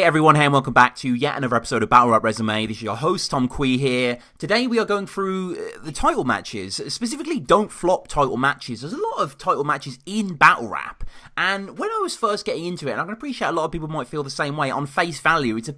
everyone, hey and welcome back to yet another episode of Battle Rap Resume. This is your host, Tom Quee here. Today we are going through the title matches, specifically don't flop title matches. There's a lot of title matches in Battle Rap, and when I was first getting into it, and I can appreciate a lot of people might feel the same way, on face value, it's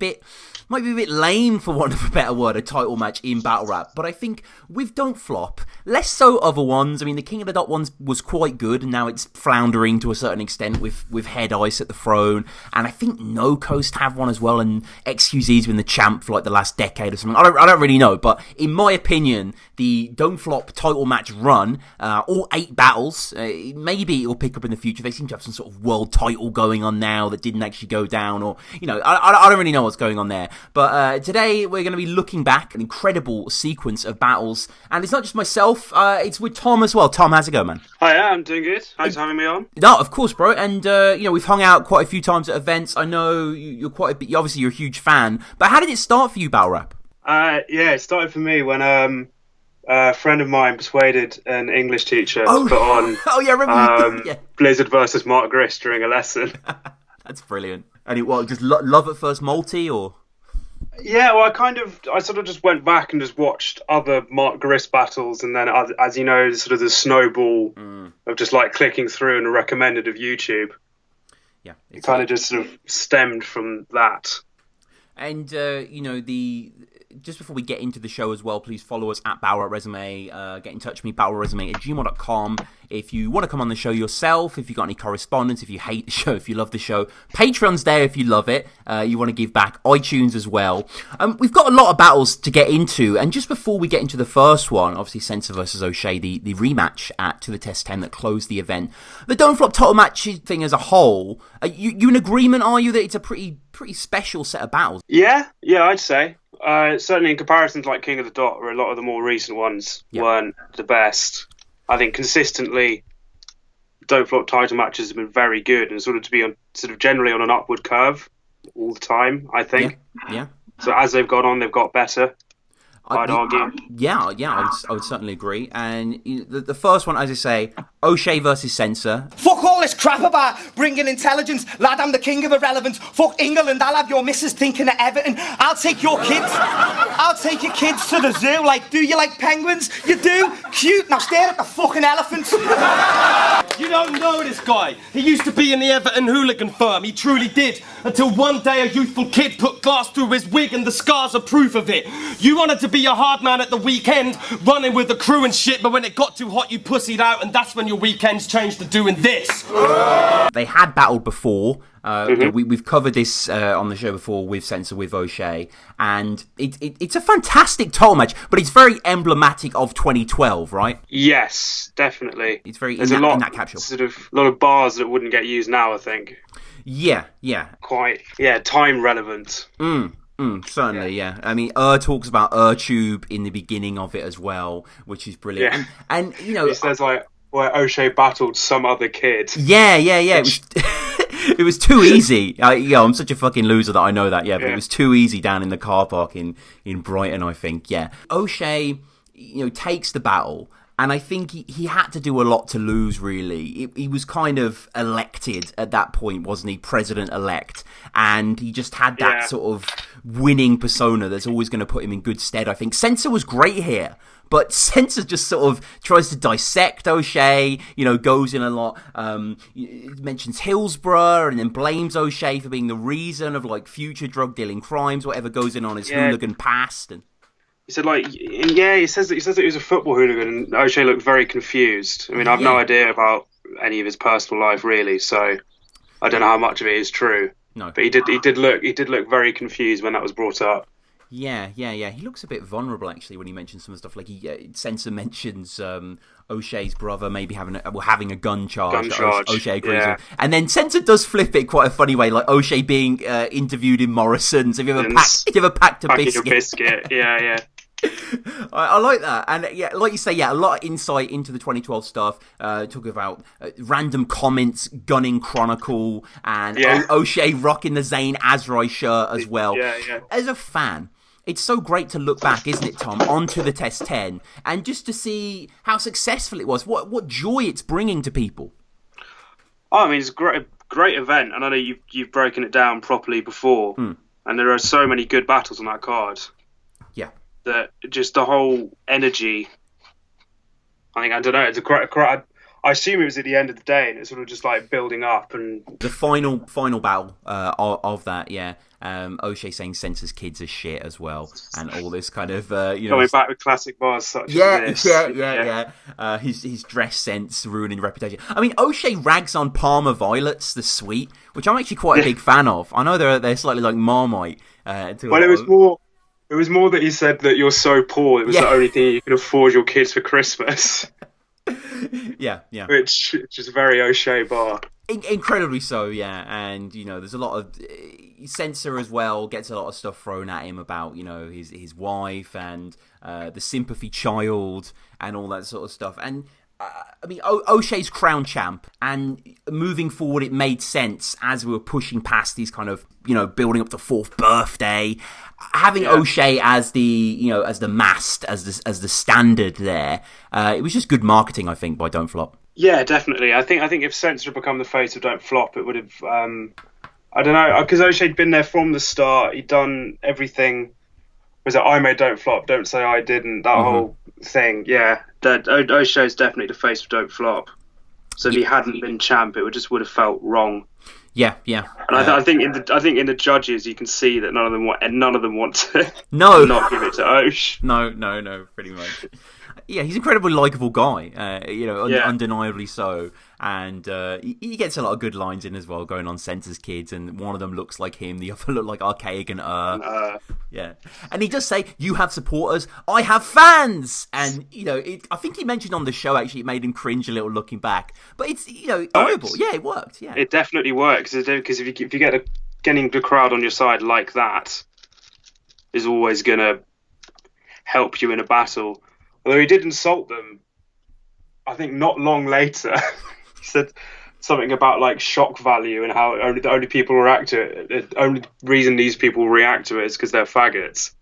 might be a bit lame for want of a better word, a title match in Battle Rap, but I think with Don't Flop, less so other ones. I mean, the King of the Dot ones was quite good, and now it's floundering to a certain extent with Head Ice at the throne, and I think No Coast have one as well, and XQZ's been the champ for like the last decade or something. I don't really know, but in my opinion, the Don't Flop title match run, all 8 battles, maybe it'll pick up in the future. They seem to have some sort of world title going on now that didn't actually go down, or, you know, I don't really know what's going on there. But today we're going to be looking back an incredible sequence of battles, and it's not just myself, it's with Tom as well. Tom, how's it going, man? Hi, I'm doing good. Thanks for having me on. No, of course, bro. And you know, we've hung out quite a few times at events. I know you're quite a bit. Obviously, you're a huge fan. But how did it start for you, Battle Rap? Yeah, it started for me when a friend of mine persuaded an English teacher to put on I remember Blizzard versus Mark Grist during a lesson. That's brilliant. And it just love at first multi, or? Yeah, well, I sort of just went back and just watched other Mark Grist battles, and then, as you know, sort of the snowball of just like clicking through and recommended of YouTube. Yeah, it kind of just sort of stemmed from that. And you know, just before we get into the show as well, please follow us at Battle Rap Resume. Get in touch with me, battleresume@gmail.com. If you want to come on the show yourself, if you got any correspondence, if you hate the show, if you love the show, Patreon's there if you love it. You want to give back, iTunes as well. We've got a lot of battles to get into, and just before we get into the first one, obviously Sensor versus O'Shea, the rematch at To The Test 10 that closed the event. The Don't Flop title match thing as a whole, you in agreement, are you, that it's a pretty special set of battles? Yeah, I'd say. Certainly in comparison to like King of the Dot, where a lot of the more recent ones weren't the best. I think consistently Don't Flop title matches have been very good, and sort of generally on an upward curve all the time, I think. Yeah. So as they've gone on, they've got better. I'd argue. Yeah, I would certainly agree. And the first one, as I say, O'Shea versus Sensor. Fuck all this crap about bringing intelligence. Lad, I'm the king of irrelevance. Fuck England, I'll have your missus thinking of Everton. I'll take your kids. I'll take your kids to the zoo. Like, do you like penguins? You do? Cute. Now stare at the fucking elephants. You don't know this guy. He used to be in the Everton hooligan firm. He truly did. Until one day a youthful kid put glass through his wig and the scars are proof of it. You wanted to be a hard man at the weekend, running with the crew and shit, but when it got too hot you pussied out, and that's when your weekends changed to doing this. They had battled before. We've covered this on the show before with Sensor, with O'Shea, and it's a fantastic title match, but it's very emblematic of 2012, right? Yes, definitely. It's very There's in a lot, that capsule. Sort of a lot of bars that wouldn't get used now, I think. Yeah. Quite, time relevant. Certainly, yeah. I mean, talks about Tube in the beginning of it as well, which is brilliant. Yeah. And you know, it says like where O'Shea battled some other kid. Yeah. It was too easy. I'm such a fucking loser that I know that. Yeah, but it was too easy down in the car park in Brighton, I think. Yeah, O'Shea, takes the battle. And I think he had to do a lot to lose, really. He was kind of elected at that point, wasn't he? President-elect. And he just had that sort of winning persona that's always going to put him in good stead, I think. Sensor was great here. But Sensor just sort of tries to dissect O'Shea, goes in a lot, mentions Hillsborough and then blames O'Shea for being the reason of, like, future drug-dealing crimes, whatever goes in on his hooligan past. And he said, he says that he was a football hooligan, and O'Shea looked very confused. I mean, I've no idea about any of his personal life, really, so I don't know how much of it is true. No, but he did look very confused when that was brought up. Yeah. He looks a bit vulnerable, actually, when he mentions some stuff. Like, Sensor mentions O'Shea's brother maybe having a gun charge. O'Shea agrees with. And then Sensor does flip it quite a funny way, like O'Shea being interviewed in Morrison's. Have you ever packed a biscuit? Your biscuit, yeah. I like that, and like you say, a lot of insight into the 2012 stuff. Talking about random comments, Gunning Chronicle, and O'Shea rocking the Zayn Azrai shirt as well. Yeah. As a fan, it's so great to look back, isn't it, Tom, onto the Test 10, and just to see how successful it was, what joy it's bringing to people. Oh, I mean, it's great great event, and I know you've broken it down properly before, and there are so many good battles on that card. Yeah. That just the whole energy. I don't know. It's a great. I assume it was at the end of the day, and it's sort of just like building up and the final battle of that. Yeah, O'Shea saying Censor's kids are shit as well, and all this kind of going back with classic bars such as this. Yeah. His dress sense ruining reputation. I mean, O'Shea rags on Parma Violets, the sweet, which I'm actually quite a big fan of. I know they're slightly like Marmite. Well, it was more that he said that you're so poor. It was the only thing you can afford your kids for Christmas. Yeah. Which is a very O'Shea bar. Incredibly so, yeah. And, there's a lot of... Censor as well gets a lot of stuff thrown at him about, his wife and the sympathy child and all that sort of stuff. And, O'Shea's crown champ, and moving forward, it made sense as we were pushing past these kind of, building up to 4th birthday. Having O'Shea as the, as the mast, as the standard there, it was just good marketing, I think, by Don't Flop. Yeah, definitely. I think if Censor had become the face of Don't Flop, it would have. I don't know, because O'Shea'd been there from the start. He'd done everything. Was it I made Don't Flop? Don't say I didn't. That whole thing. Yeah, O'Shea's definitely the face of Don't Flop. So if he hadn't been champ, it would have felt wrong. Yeah. And I think in the judges you can see that none of them want to not give it to Osh. No, pretty much. Yeah, he's an incredibly likeable guy, undeniably so. And he gets a lot of good lines in as well, going on Censor's kids, and one of them looks like him, the other look like Archaic and Yeah. And he does say, you have supporters, I have fans! And, I think he mentioned on the show, actually, it made him cringe a little looking back. But it's, horrible. Yeah, it worked, yeah. It definitely works, because if you get getting the crowd on your side like that is always going to help you in a battle. Although he did insult them, I think not long later. He said something about like shock value and how the only people react to it. The only reason these people react to it is because they're faggots.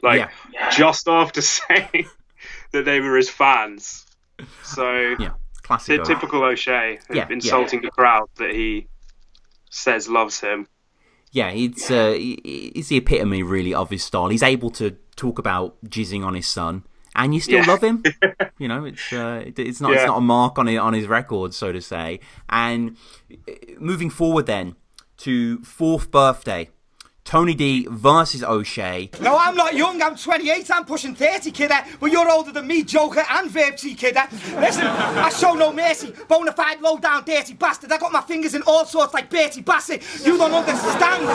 Just after saying that they were his fans. So classic. Typical O'Shea, insulting the crowd that he says loves him. Yeah, it's the epitome really of his style. He's able to talk about jizzing on his son. And you still love him, it's not a mark on his record, so to say. And moving forward then to 4th birthday, Tony D versus O'Shea. No, I'm not young, I'm 28, I'm pushing 30, kidder. But you're older than me, Joker and Verbsy, kidder. Listen, I show no mercy. Bona fide, low down, dirty bastard. I got my fingers in all sorts like Bertie Bassett. You don't understand.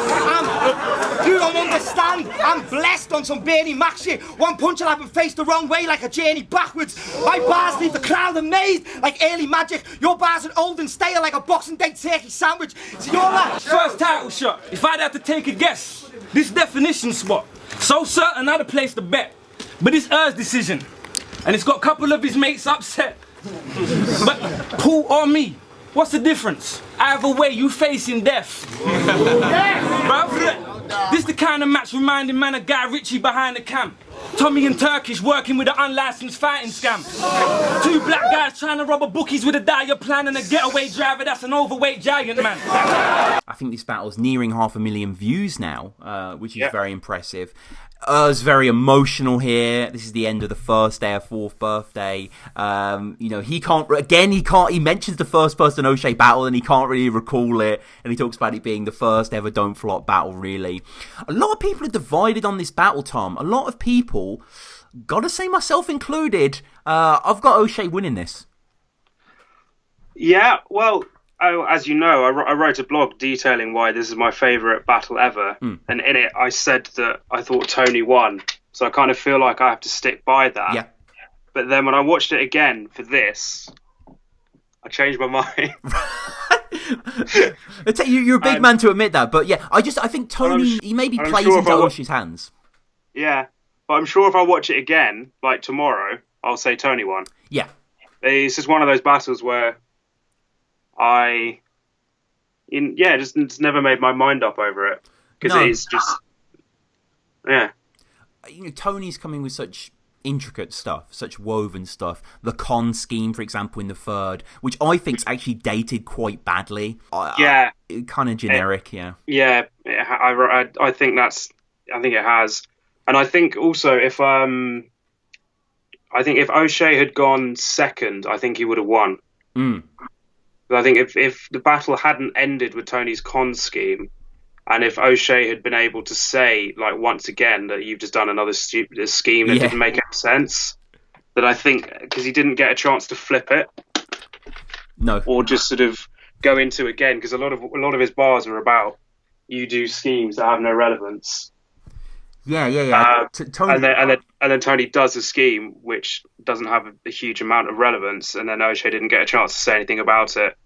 I'm blessed on some Bernie Mac shit. One punch I'll have him face the wrong way like a journey backwards. My bars leave the crowd amazed like early magic. Your bars are old and stale like a Boxing Day turkey sandwich. So you're like... First title shot. If I'd have to take a guess, this definition spot. So certain I'd have placed a bet. But it's Earth's decision. And it's got a couple of his mates upset. But Paul or me, what's the difference? Either way, you facing death. Bruv, this the kind of match reminding man of Guy Ritchie behind the cam. Tommy and Turkish working with an unlicensed fighting scam. 2 black guys trying to rob a bookies with a dire plan and a getaway driver that's an overweight giant man. I think this battle's nearing 500,000 views now, which is very impressive. It's very emotional here. This is the end of the first day of 4th birthday. He mentions the first person O'Shea battle and he can't really recall it. And he talks about it being the first ever Don't Flop battle, really. A lot of people are divided on this battle, Tom. A lot of people, gotta say myself included, I've got O'Shea winning this. Yeah, well... as you know, I wrote a blog detailing why this is my favourite battle ever. And in it, I said that I thought Tony won. So I kind of feel like I have to stick by that. Yeah. But then when I watched it again for this, I changed my mind. You're a big man to admit that. But yeah, I think Tony, he maybe plays into O'Shea's hands. Yeah. But I'm sure if I watch it again, like tomorrow, I'll say Tony won. Yeah. It's just one of those battles where just never made my mind up over it because it is just, Tony's coming with such intricate stuff, such woven stuff. The con scheme, for example, in the third, which I think's actually dated quite badly. Yeah, kind of generic. Yeah, I think it has, and I think also if O'Shea had gone second, I think he would have won. But I think if the battle hadn't ended with Tony's con scheme, and if O'Shea had been able to say, like, once again that you've just done another stupid scheme that didn't make any sense, then I think, because he didn't get a chance to flip it, or just sort of go into again, because a lot of his bars are about you do schemes that have no relevance. Tony... and then Tony does a scheme which doesn't have a huge amount of relevance, and then O'Shea didn't get a chance to say anything about it.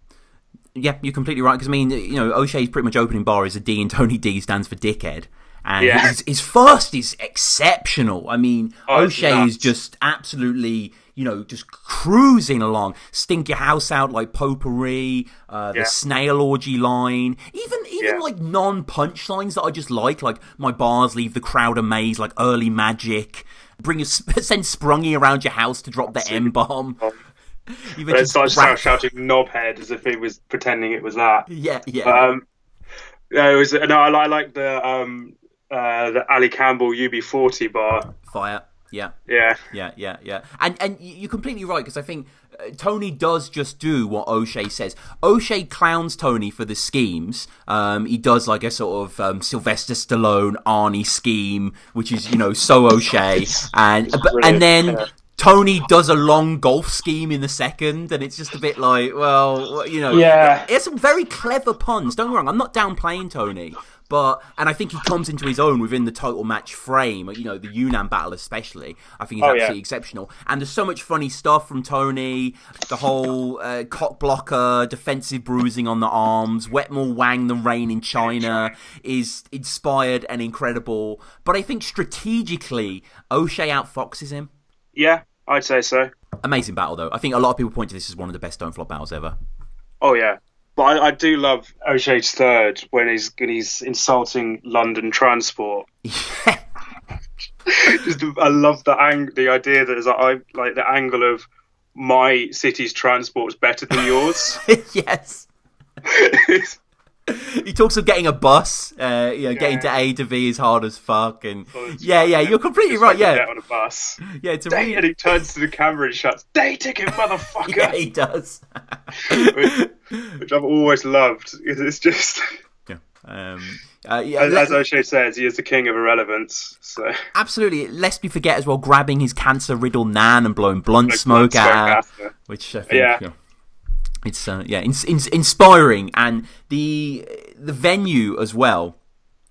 Yeah, you're completely right, because, I mean, O'Shea's pretty much opening bar is a D, and Tony D stands for dickhead. And his first is exceptional. I mean, O'Shea is just absolutely, just cruising along. Stink your house out like potpourri, the snail orgy line, even like non-punchlines that I just like my bars leave the crowd amazed, like early magic, send Sprungy around your house to drop the M-bomb. But it's like shouting knobhead as if he was pretending it was that. Yeah. It was. No, I like the Ali Campbell UB40 bar. Fire. Yeah. And you're completely right, because I think Tony does just do what O'Shea says. O'Shea clowns Tony for the schemes. He does like a sort of Sylvester Stallone Arnie scheme, which is so O'Shea, and then. Tony does a long golf scheme in the second, and it's just a bit like, well, It's some very clever puns. Don't get me wrong, I'm not downplaying Tony, and I think he comes into his own within the title match frame, the Yunnan battle especially. I think he's absolutely exceptional. And there's so much funny stuff from Tony, the whole cock blocker, defensive bruising on the arms, wet more wang than rain in China is inspired and incredible. But I think strategically, O'Shea outfoxes him. Yeah, I'd say so. Amazing battle, though. I think a lot of people point to this as one of the best Don't Flop battles ever. Oh, yeah. But I do love O'Shea's third when he's insulting London transport. Yeah. I love the idea that is like the angle of my city's transport's better than yours. Yes. He talks of getting a bus, getting to A to B is hard as fuck, and you're completely right. Yeah, get on a bus. Yeah, and he turns to the camera and shouts, "Day ticket, motherfucker!" Yeah, he does. which I've always loved. It's just as O'Shea says, he is the king of irrelevance. So absolutely, lest we forget as well, grabbing his cancer-riddled nan and blowing blunt smoke at her, which I think. It's inspiring, and the venue as well.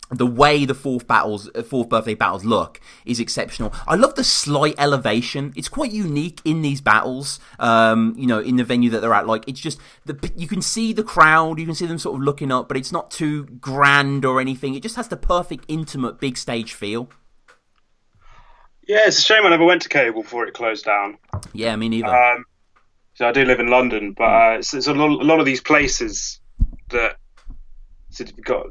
The way the fourth birthday battles look is exceptional. I love the slight elevation. It's quite unique in these battles. In the venue that they're at. Like, it's just you can see the crowd, you can see them sort of looking up, but it's not too grand or anything. It just has the perfect, intimate, big stage feel. Yeah, it's a shame I never went to Cable before it closed down. Yeah, me neither. So I do live in London, but it's a lot of these places that got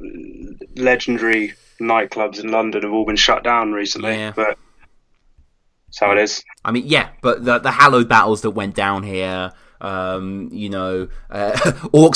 legendary nightclubs in London have all been shut down recently. Yeah. But that's how it is. I mean, yeah, but the hallowed battles that went down here, Orcs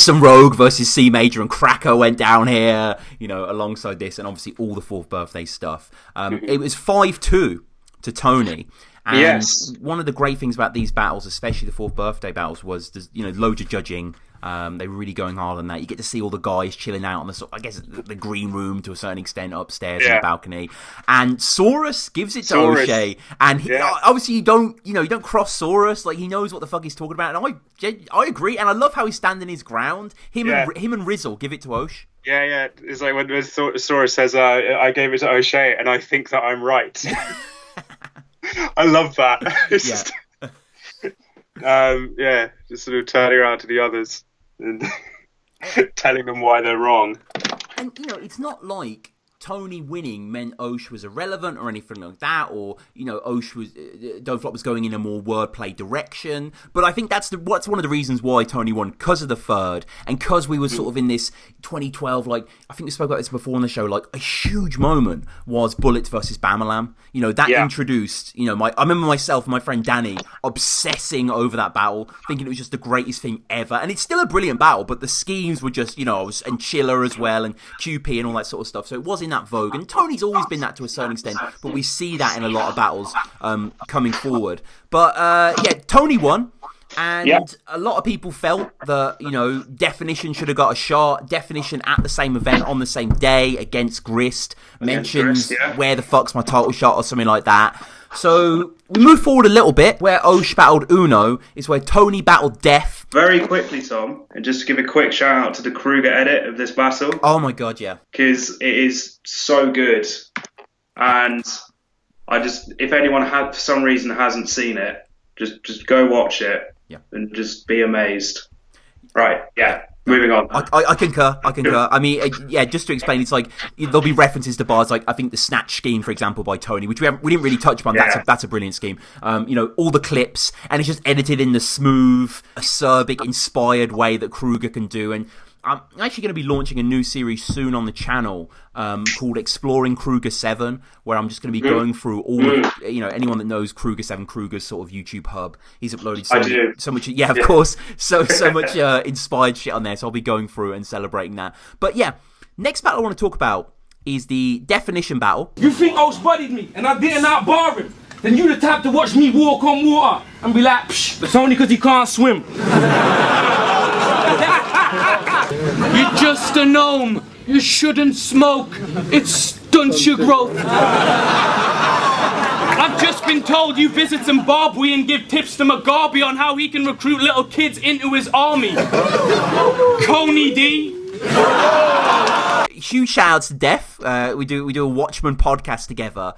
and Rogue versus C Major and Cracker went down here, alongside this, and obviously all the fourth birthday stuff. It was 5-2 to Tony. And one of the great things about these battles, especially the fourth birthday battles, was loads of judging. They were really going hard on that. You get to see all the guys chilling out on the green room to a certain extent upstairs in the balcony. And Saurus gives it to O'Shea, and obviously you don't cross Saurus. Like, he knows what the fuck he's talking about, and I agree, and I love how he's standing his ground. Him and Rizzle give it to Osh. Yeah. It's like when Saurus says, "I gave it to O'Shea, and I think that I'm right." I love that. Just sort of turning around to the others and telling them why they're wrong. And it's not like Tony winning meant Osh was irrelevant or anything like that, or, you know, Osh was, Don't Flop was going in a more wordplay direction. But I think that's one of the reasons why Tony won, because of the third, and because we were sort of in this 2012, like, I think we spoke about this before on the show, like, a huge moment was Bullets versus Bamalam. You know, that introduced, you know, I remember myself and my friend Danny obsessing over that battle, thinking it was just the greatest thing ever. And it's still a brilliant battle, but the schemes were just, you know, and Chiller as well, and QP and all that sort of stuff. So it was in that vogue, and Tony's always been that to a certain extent, but we see that in a lot of battles coming forward. But Tony won, and a lot of people felt that, you know, Definition should have got a shot. Definition at the same event on the same day against Grist mentions where the fuck's my title shot or something like that. So we move forward a little bit. Where Osh battled Uno is where Tony battled Def. Very quickly, Tom, and just to give a quick shout out to the Kruger edit of this battle. Oh my god, yeah. Because it is so good. And if anyone for some reason hasn't seen it, just go watch it and just be amazed. Right, moving on. I concur. I mean, just to explain, it's like there'll be references to bars like, I think the Snatch scheme, for example, by Tony, which we didn't really touch upon. That's a brilliant scheme. You know, all the clips, and it's just edited in the smooth, acerbic, inspired way that Kruger can do. And I'm actually going to be launching a new series soon on the channel called Exploring Kruger 7, where I'm just going to be going through all of, you know, anyone that knows Kruger 7, Kruger's sort of YouTube hub. He's uploaded so much, of course, so much inspired shit on there, so I'll be going through and celebrating that. But yeah, next battle I want to talk about is the Definition battle. You think Osh buddied me and I didn't outbar him? Then you the type to watch me walk on water and be like, psh, it's only because he can't swim. You're just a gnome. You shouldn't smoke. It stunts your growth. I've just been told you visit Zimbabwe and give tips to Mugabe on how he can recruit little kids into his army. Coney D. Huge shout outs to Def. We do a Watchmen podcast together.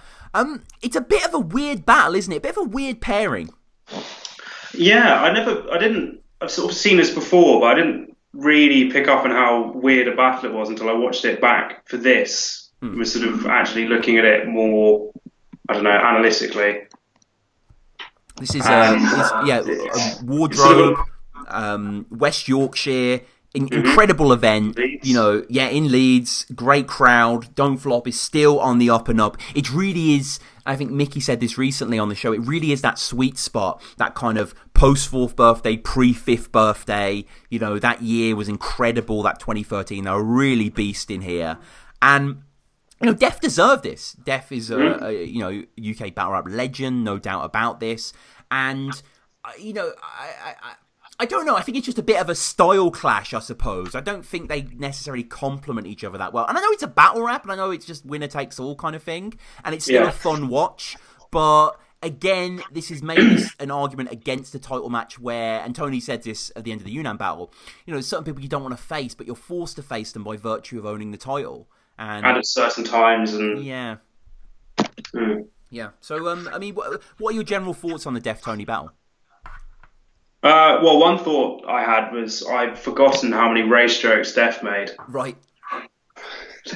It's a bit of a weird battle, isn't it? A bit of a weird pairing. Yeah, I've sort of seen this before, but I didn't really pick up on how weird a battle it was until I watched it back for this. I was sort of actually looking at it more, I don't know, analytically. This is Wardrobe, West Yorkshire, incredible event. Leeds. You know, in Leeds, great crowd. Don't Flop is still on the up and up. It really is. I think Mickey said this recently on the show. It really is that sweet spot, that kind of post-4th birthday, pre-5th birthday. You know, that year was incredible, that 2013. They were really beasting here. And, you know, Def deserved this. Def is you know, UK battle rap legend, no doubt about this. And, you know, I don't know. I think it's just a bit of a style clash, I suppose. I don't think they necessarily complement each other that well. And I know it's a battle rap, and I know it's just winner takes all kind of thing, and it's still a fun watch. But again, this is maybe an argument against the title match where, and Tony said this at the end of the Yunnan battle, you know, there's certain people you don't want to face, but you're forced to face them by virtue of owning the title. And at certain times. And yeah. So, I mean, what are your general thoughts on the Def Tony battle? Well, one thought I had was I'd forgotten how many race jokes Def made. Right.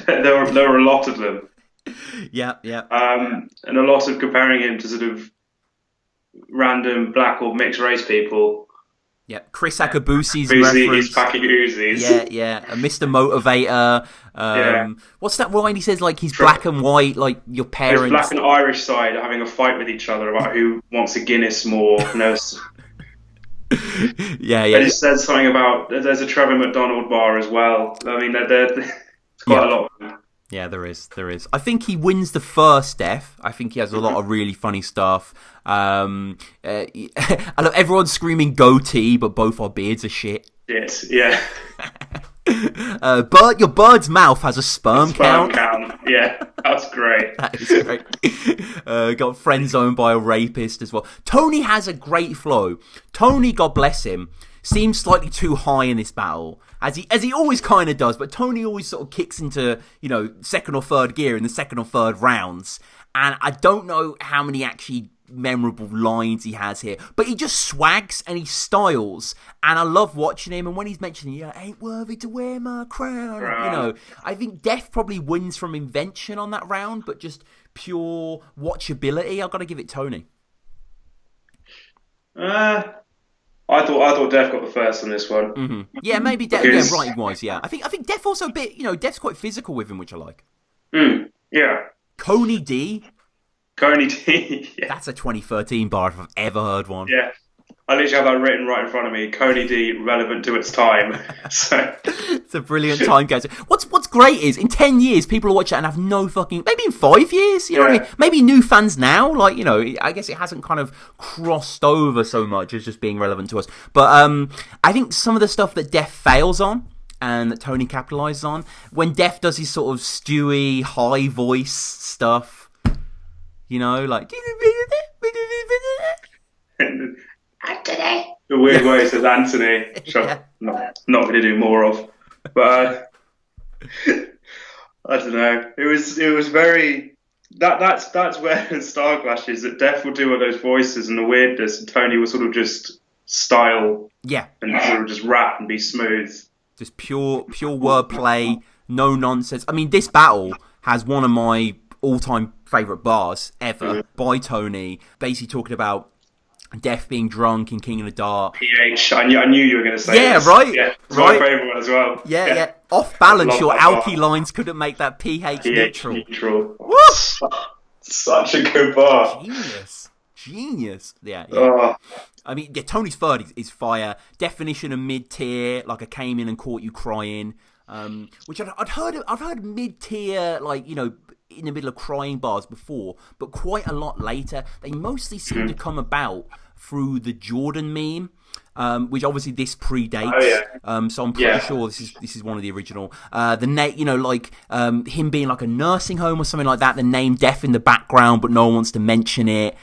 there were a lot of them. Yeah. And a lot of comparing him to sort of random black or mixed race people. Yeah, Chris Akabusi's reference. Packing Uzis. Yeah. Mr. Motivator. What's that line he says? Like, he's black and white, like your parents. His black and Irish side having a fight with each other about who wants a Guinness more. Yeah. But it says something about there's a Trevor McDonald bar as well. I mean, there's quite a lot of them. Yeah, there is. I think he wins the first Def. I think he has a lot of really funny stuff. I love everyone screaming goatee, but both our beards are shit. Yes, yeah. Your bird's mouth has a sperm count. Yeah, that's great. That is great. Got friend zoned by a rapist as well. Tony has a great flow. Tony, God bless him, seems slightly too high in this battle, as he always kind of does. But Tony always sort of kicks into, you know, second or third gear in the second or third rounds. And I don't know how many actually memorable lines he has here. But he just swags and he styles, and I love watching him. And when he's mentioning, ain't worthy to wear my crown, I think Def probably wins from invention on that round, but just pure watchability, I've got to give it Tony. I thought Def got the first on this one. Mm-hmm. Yeah, maybe Def. Yeah, right, he was. Yeah, I think Def also a bit. Def's quite physical with him, which I like. Yeah. Coney D. Yeah. That's a 2013 bar if I've ever heard one. Yeah. I literally have that written right in front of me. Coney D, relevant to its time. So it's a brilliant time capsule. What's great is in 10 years people will watch it and have no fucking. Maybe in 5 years, you know what I mean? Maybe new fans now, I guess it hasn't kind of crossed over so much as just being relevant to us. But I think some of the stuff that Def fails on and that Tony capitalizes on, when Def does his sort of stewy, high voice stuff, like. Anthony. The weird way it says Anthony, which I'm not going to do more of. But I don't know. It was very. That's where the Star Clash is. That Def will do all those voices and the weirdness, and Tony will sort of just style. Yeah. And sort of just rap and be smooth. Just pure wordplay, no nonsense. I mean, this battle has one of my all-time favourite bars ever by Tony, basically talking about Def being drunk in King of the Dart. PH, I knew you were going to say this. Right. Yeah, it's my favourite one as well. Yeah. Off balance, your alky lines couldn't make that pH neutral. Woo! Such a good bar. Genius. Yeah. I mean, Tony's third is fire. Definition of mid-tier, like I came in and caught you crying. Which I've heard mid-tier, in the middle of crying bars before, but quite a lot later. They mostly seem to come about through the Jordan meme, which obviously this predates. So I'm pretty sure this is one of the original. The name, him being like a nursing home or something like that. The name Def in the background, but no one wants to mention it.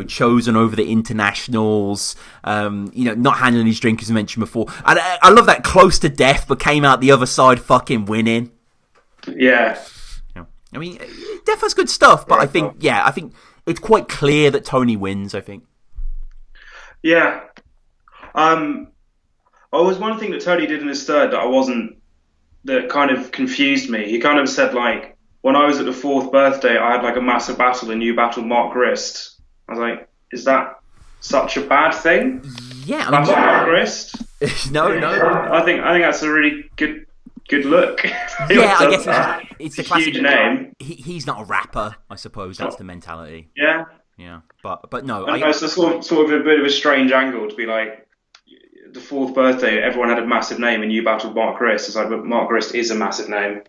Chosen over the internationals. Not handling his drink as mentioned before. I love that close to death, but came out the other side fucking winning. Yeah. I mean, Def has good stuff, but I think it's quite clear that Tony wins, I think. Yeah. Was one thing that Tony did in his third that kind of confused me. He kind of said, when I was at the 4th birthday, I had a massive battle and you battled Mark Grist. I was like, is that such a bad thing? Yeah. Mark Grist? No. I think that's a really good look. Yeah, I guess it's a classic huge name. He's not a rapper, I suppose. That's the mentality. Yeah. Yeah, but no. It's a sort of a bit of a strange angle to be like, the 4th birthday, everyone had a massive name and you battled Mark Grist. It's like, but Mark Grist is a massive name.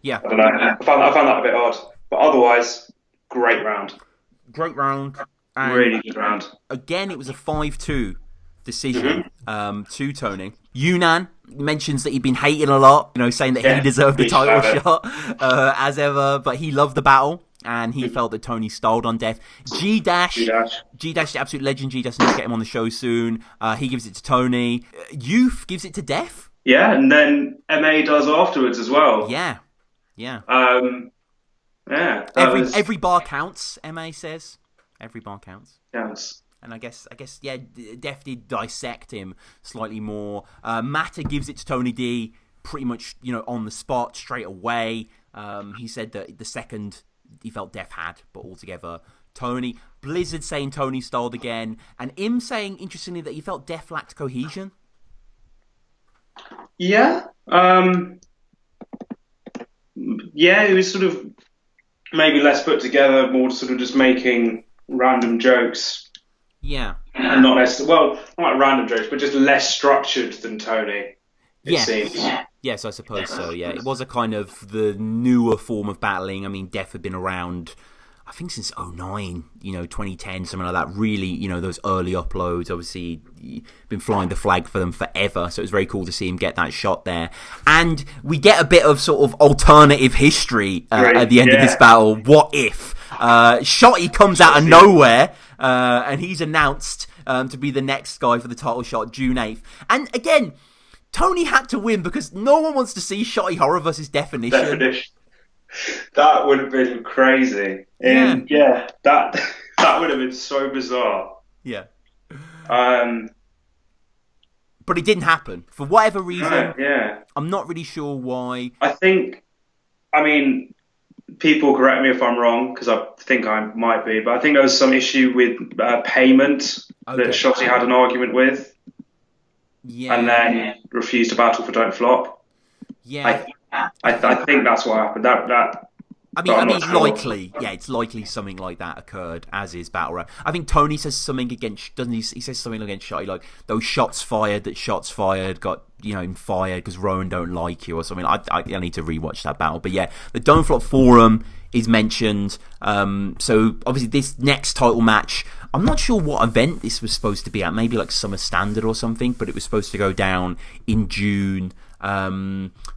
Yeah. I don't know. I found that a bit odd. But otherwise, great round. And really good round. Again, it was a 5-2 decision to Tony. Yunnan mentions that he'd been hating a lot, saying that he deserved the title shot as ever, but he loved the battle and he felt that Tony styled on Def. G-Dash, the absolute legend. G-Dash needs to get him on the show soon. He gives it to Tony. Youth gives it to Def. Yeah, and then MA does afterwards as well. Yeah. Every bar counts, MA says. Every bar counts. Counts. And I guess, Def did dissect him slightly more. Matter gives it to Tony D pretty much, on the spot, straight away. He said that the second he felt Def had, but altogether, Tony. Blizzard saying Tony styled again. And Im saying, interestingly, that he felt Def lacked cohesion. Yeah. It was sort of maybe less put together, more sort of just making random jokes. Yeah. And not necessarily, not like random jokes, but just less structured than Tony, it seems. Yes, I suppose so, yeah. It was a kind of the newer form of battling. I mean, Def had been around, I think since 2009, 2010, something like that. Really, those early uploads, obviously, been flying the flag for them forever. So it was very cool to see him get that shot there. And we get a bit of sort of alternative history at the end of this battle. What if? Shotty comes out of nowhere, and he's announced to be the next guy for the title shot, June 8th. And again, Tony had to win because no one wants to see Shotty Horror versus Definition. That would have been crazy. That That would have been so bizarre. Yeah. Um, But it didn't happen. For whatever reason, yeah. I'm not really sure why. I mean, people correct me if I'm wrong, because I think I might be, but I think there was some issue with payment that Shotty had an argument with. Yeah. And then refused to battle for Don't Flop. Yeah. I think that's what happened. I mean, likely, yeah, it's likely something like that occurred, as is battle rap. I think Tony says something against, doesn't he? He says something against Shotty, like those shots fired got him fired because Rowan don't like you or something. I need to rewatch that battle, but yeah, the Don't Flop forum is mentioned. So obviously this next title match, I'm not sure what event this was supposed to be at. Maybe like Summer Standard or something, but it was supposed to go down in June.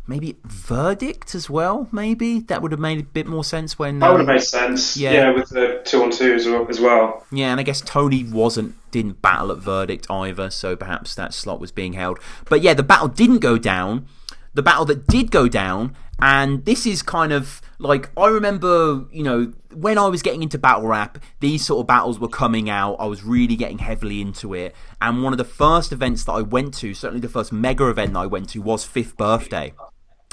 Maybe Verdict as well. Maybe that would have made a bit more sense when that would have made sense. Yeah, with the 2-on-2 as well. Yeah, and I guess Tony didn't battle at Verdict either, so perhaps that slot was being held. But yeah, the battle didn't go down. The battle that did go down, and this is kind of like, I remember, when I was getting into battle rap, these sort of battles were coming out. I was really getting heavily into it. And one of the first events that I went to, certainly the first mega event that I went to, was 5th Birthday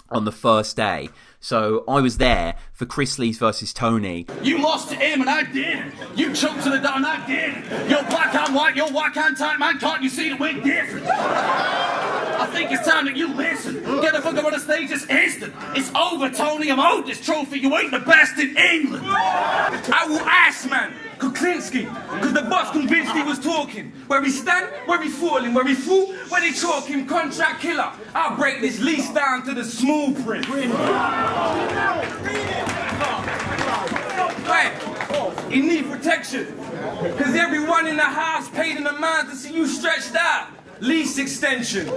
on the first day. So I was there for Chris Lees versus Tony. You lost to him and I did. You choked to the door and I did. You're black on white, you're white on tight, man. Can't you see that we're different? I think it's time that you listen. Get the fuck up on the stage this instant. It's over, Tony. I'm owed this trophy. You ain't the best in England. I will ask, man, Kuklinski, because the boss convinced he was talking. Where he stand, where he falling, where he fool, where he talking, contract killer. I'll break this lease down to the small print. Right, he need protection, because everyone in the house paid an amount to see you stretched out. Lease extension.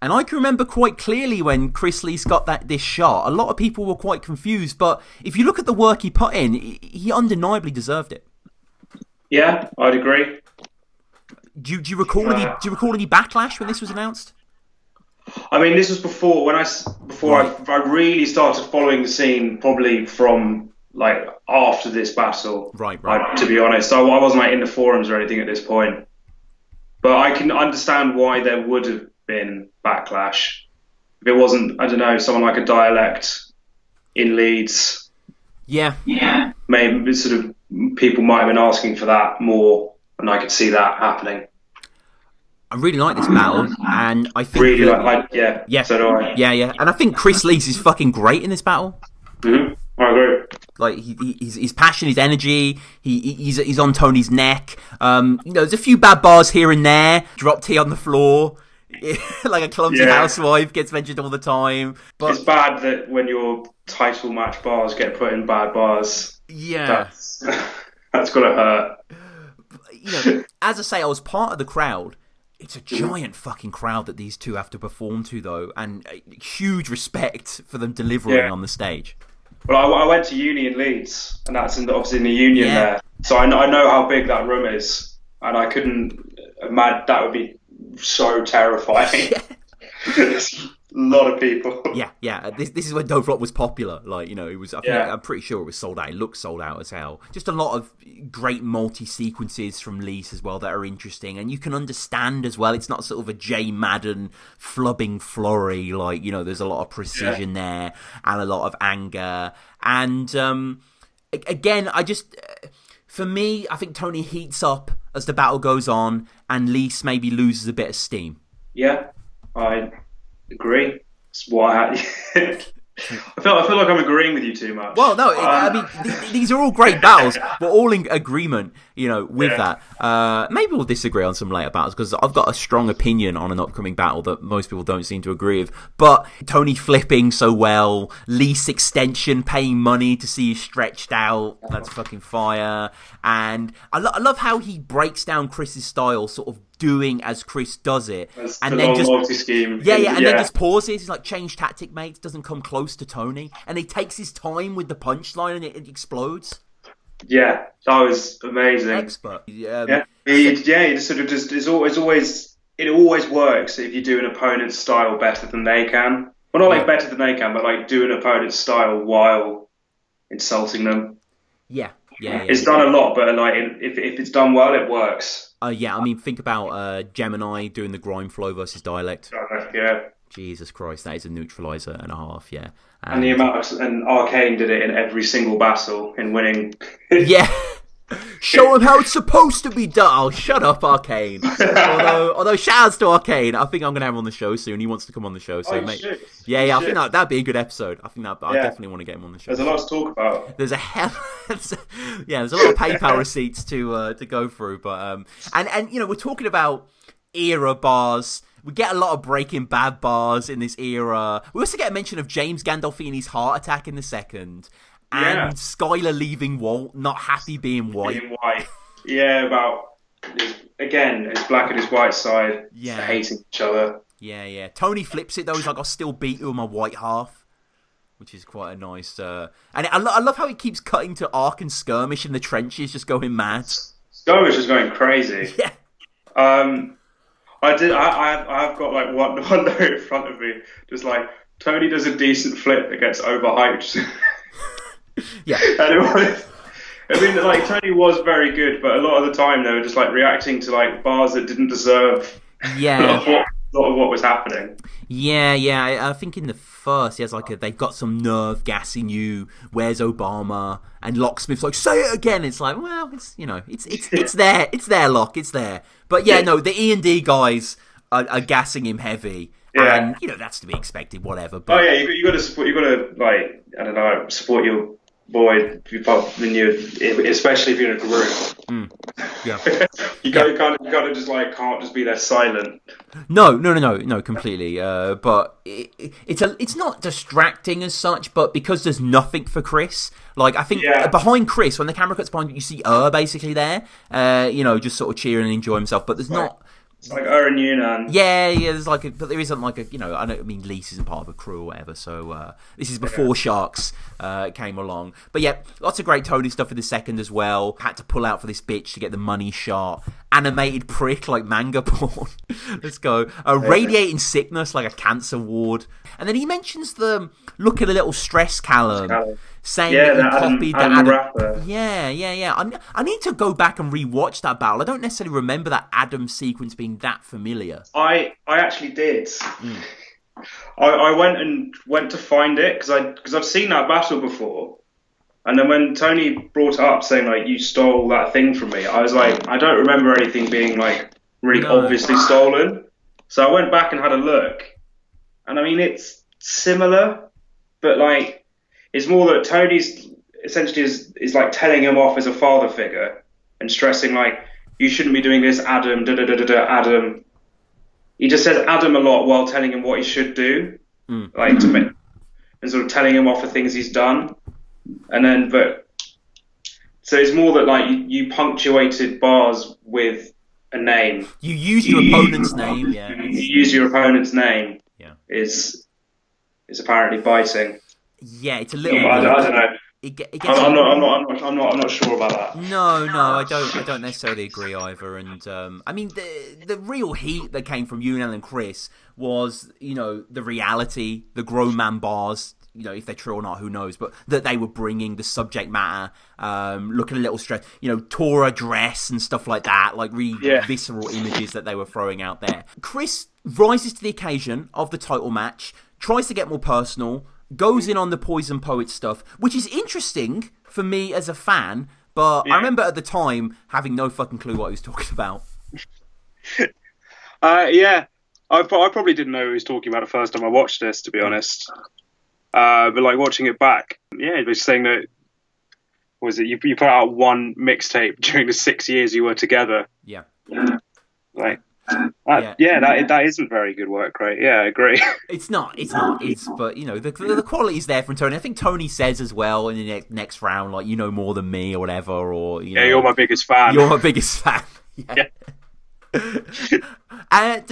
And I can remember quite clearly when Chris Lees got this shot. A lot of people were quite confused, but if you look at the work he put in, he undeniably deserved it. Yeah, I'd agree. Do you recall any backlash when this was announced? I mean, this was before I really started following the scene, probably from like after this battle. Right. To be honest, I wasn't like in the forums or anything at this point. But I can understand why there would have been backlash. If it wasn't, I don't know, someone like a Dialect in Leeds. Yeah. Maybe sort of people might have been asking for that more, and I could see that happening. I really like this battle, and I think yeah. So do I. Yeah, and I think Chris Lees is fucking great in this battle. Mm-hmm. I agree. Like his passion, his energy. He's on Tony's neck. There's a few bad bars here and there. Drop T on the floor, like a clumsy housewife gets mentioned all the time. But it's bad that when your title match bars get put in bad bars. Yeah, that's gotta hurt. As I say, I was part of the crowd. It's a giant fucking crowd that these two have to perform to, though, and huge respect for them delivering on the stage. Well, I went to uni in Leeds, and that's obviously in the union there. So I know how big that room is, and I couldn't imagine that would be so terrifying. A lot of people. Yeah. This is when Don't Flop was popular. Like, it was. I'm pretty sure it was sold out. It looked sold out as hell. Just a lot of great multi sequences from Lease as well that are interesting, and you can understand as well. It's not sort of a Jay Madden flubbing flurry. Like, there's a lot of precision there and a lot of anger. And again, for me, I think Tony heats up as the battle goes on, and Lease maybe loses a bit of steam. Yeah, I agree. It's why I feel like I'm agreeing with you too much. Well, no, I mean, these are all great battles. We're all in agreement, with that. Maybe we'll disagree on some later battles, because I've got a strong opinion on an upcoming battle that most people don't seem to agree with. But Tony flipping so well, lease extension, paying money to see you stretched out, that's fucking fire. And I love how he breaks down Chris's style, sort of doing as Chris does it, and then just multi-scheme. Then just pauses. He's like, change tactic, mate. Doesn't come close to Tony, and he takes his time with the punchline, and it explodes. Yeah, that was amazing. Expert. He just sort of it always works if you do an opponent's style better than they can. Well, not like better than they can, but like do an opponent's style while insulting them. Yeah, Yeah. It's done a lot, but like if it's done well, it works. Yeah, I mean, think about Gemini doing the grime flow versus dialect. Yeah. Jesus Christ, that is a neutralizer and a half, yeah. And the amount and Arcane did it in every single battle in winning. Yeah. Show him how it's supposed to be done. Oh, shut up, Arcane. although shout-outs to Arcane. I think I'm going to have him on the show soon. He wants to come on the show, so mate. Yeah, I think that'd be a good episode. I definitely want to get him on the show. There's a lot to talk about. There's a lot of PayPal receipts to go through, but and you know, we're talking about era bars. We get a lot of Breaking Bad bars in this era. We also get a mention of James Gandolfini's heart attack in the second. And Skylar leaving Walt, not happy being white. Yeah, about his black and his white side hating each other. Yeah. Tony flips it though. He's like, I'll still beat you on my white half, which is quite a nice. And I love how he keeps cutting to Ark and Skirmish in the trenches, just going mad. Skirmish is going crazy. Yeah. I've got like one note in front of me, just like Tony does a decent flip that gets overhyped. Yeah. I mean, like, Tony was very good, but a lot of the time they were just like reacting to like bars that didn't deserve a lot of what was happening. Yeah. I think in the first, he has like they've got some nerve gassing you. Where's Obama? And Locksmith's like, say it again. It's like, well, it's there. It's there, Lock. It's there. But the E&D guys are gassing him heavy. Yeah. And that's to be expected. Whatever. But you got to support. You got to like, I don't know, support your boy, especially if you're in a group. Yeah. you can't just be there silent. No, completely. But it's not distracting as such. But because there's nothing for Chris, like I think behind Chris, when the camera cuts behind, you see basically there, just sort of cheering and enjoying himself. But there's not. It's like and Yunnan. Yeah. There's but there isn't like I mean, Lise isn't part of a crew or whatever. So this is before Sharks came along. But yeah, lots of great Tony stuff in the second as well. Had to pull out for this bitch to get the money shot. Animated prick like manga porn. Let's go. Radiating sickness like a cancer ward. And then he mentions the look at a little stress Callum. Saying that he copied Adam rapper. Yeah. I need to go back and rewatch that battle. I don't necessarily remember that Adam sequence being that familiar. I actually did. I went to find it because I've seen that battle before, and then when Tony brought it up saying like you stole that thing from me, I was like, I don't remember anything being like really obviously stolen. So I went back and had a look, and I mean it's similar, but like. It's more that Tony's essentially is like telling him off as a father figure and stressing like, you shouldn't be doing this, Adam, Adam. He just says Adam a lot while telling him what he should do, like and sort of telling him off for things he's done. So it's more that like you punctuated bars with a name. You use your opponent's name, yeah. You use your opponent's name. Yeah. Is apparently biting. Yeah, it's a little. I don't know. I'm not sure about that. No, I don't necessarily agree either. And I mean, the real heat that came from Yunel and Chris was, the reality, the grown man bars. If they're true or not, who knows? But that they were bringing the subject matter, looking a little stressed. Torah dress and stuff like that, like really visceral images that they were throwing out there. Chris rises to the occasion of the title match, tries to get more personal. Goes in on the Poison Poet stuff, which is interesting for me as a fan, but I remember at the time having no fucking clue what he was talking about. I probably didn't know what he was talking about the first time I watched this, to be honest. But like watching it back, he was saying that you put out one mixtape during the 6 years you were together. Yeah. Like. That isn't very good work, right? Yeah, I agree. It's not. But the quality is there from Tony. I think Tony says as well in the next round, like more than me or whatever, or you're my biggest fan. You're my biggest fan. Yeah. And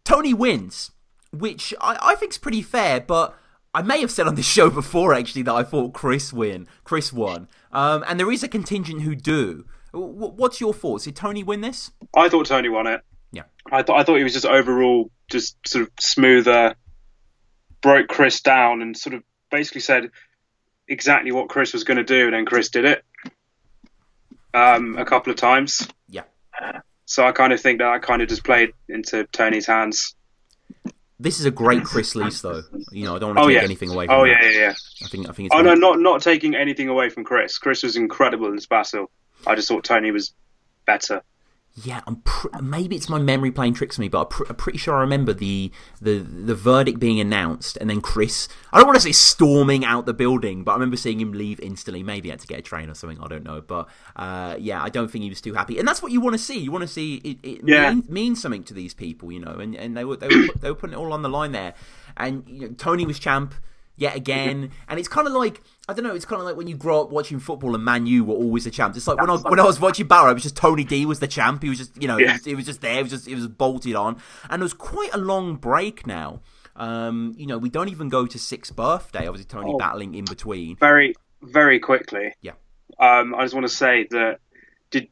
Tony wins, which I think's pretty fair. But I may have said on this show before actually that I thought Chris won. And there is a contingent who do. What's your thoughts? Did Tony win this? I thought Tony won it. Yeah. I thought he was just overall just sort of smoother, broke Chris down and sort of basically said exactly what Chris was going to do, and then Chris did it. a couple of times. Yeah. So I kind of think that kind of just played into Tony's hands. This is a great Chris Lees, though. I don't want to take anything away from that. Yeah. I think it's. Oh no, not taking anything away from Chris. Chris was incredible in this battle. I just thought Tony was better. Yeah, maybe it's my memory playing tricks on me, but I'm pretty sure I remember the verdict being announced, and then Chris, I don't want to say storming out the building, but I remember seeing him leave instantly. Maybe he had to get a train or something, I don't know. But yeah, I don't think he was too happy. And that's what you want to see. You want to see it mean something to these people, and they were putting it all on the line there. And Tony was champ yet again, and it's kind of like, I don't know, it's kind of like when you grow up watching football and Man U were always the champs. It's like when I was watching Battle, it was just Tony D was the champ. He was just, he was just there. It was bolted on, and it was quite a long break now. We don't even go to 6th birthday. Obviously, Tony battling in between. Very, very quickly. Yeah. I just want to say that. Do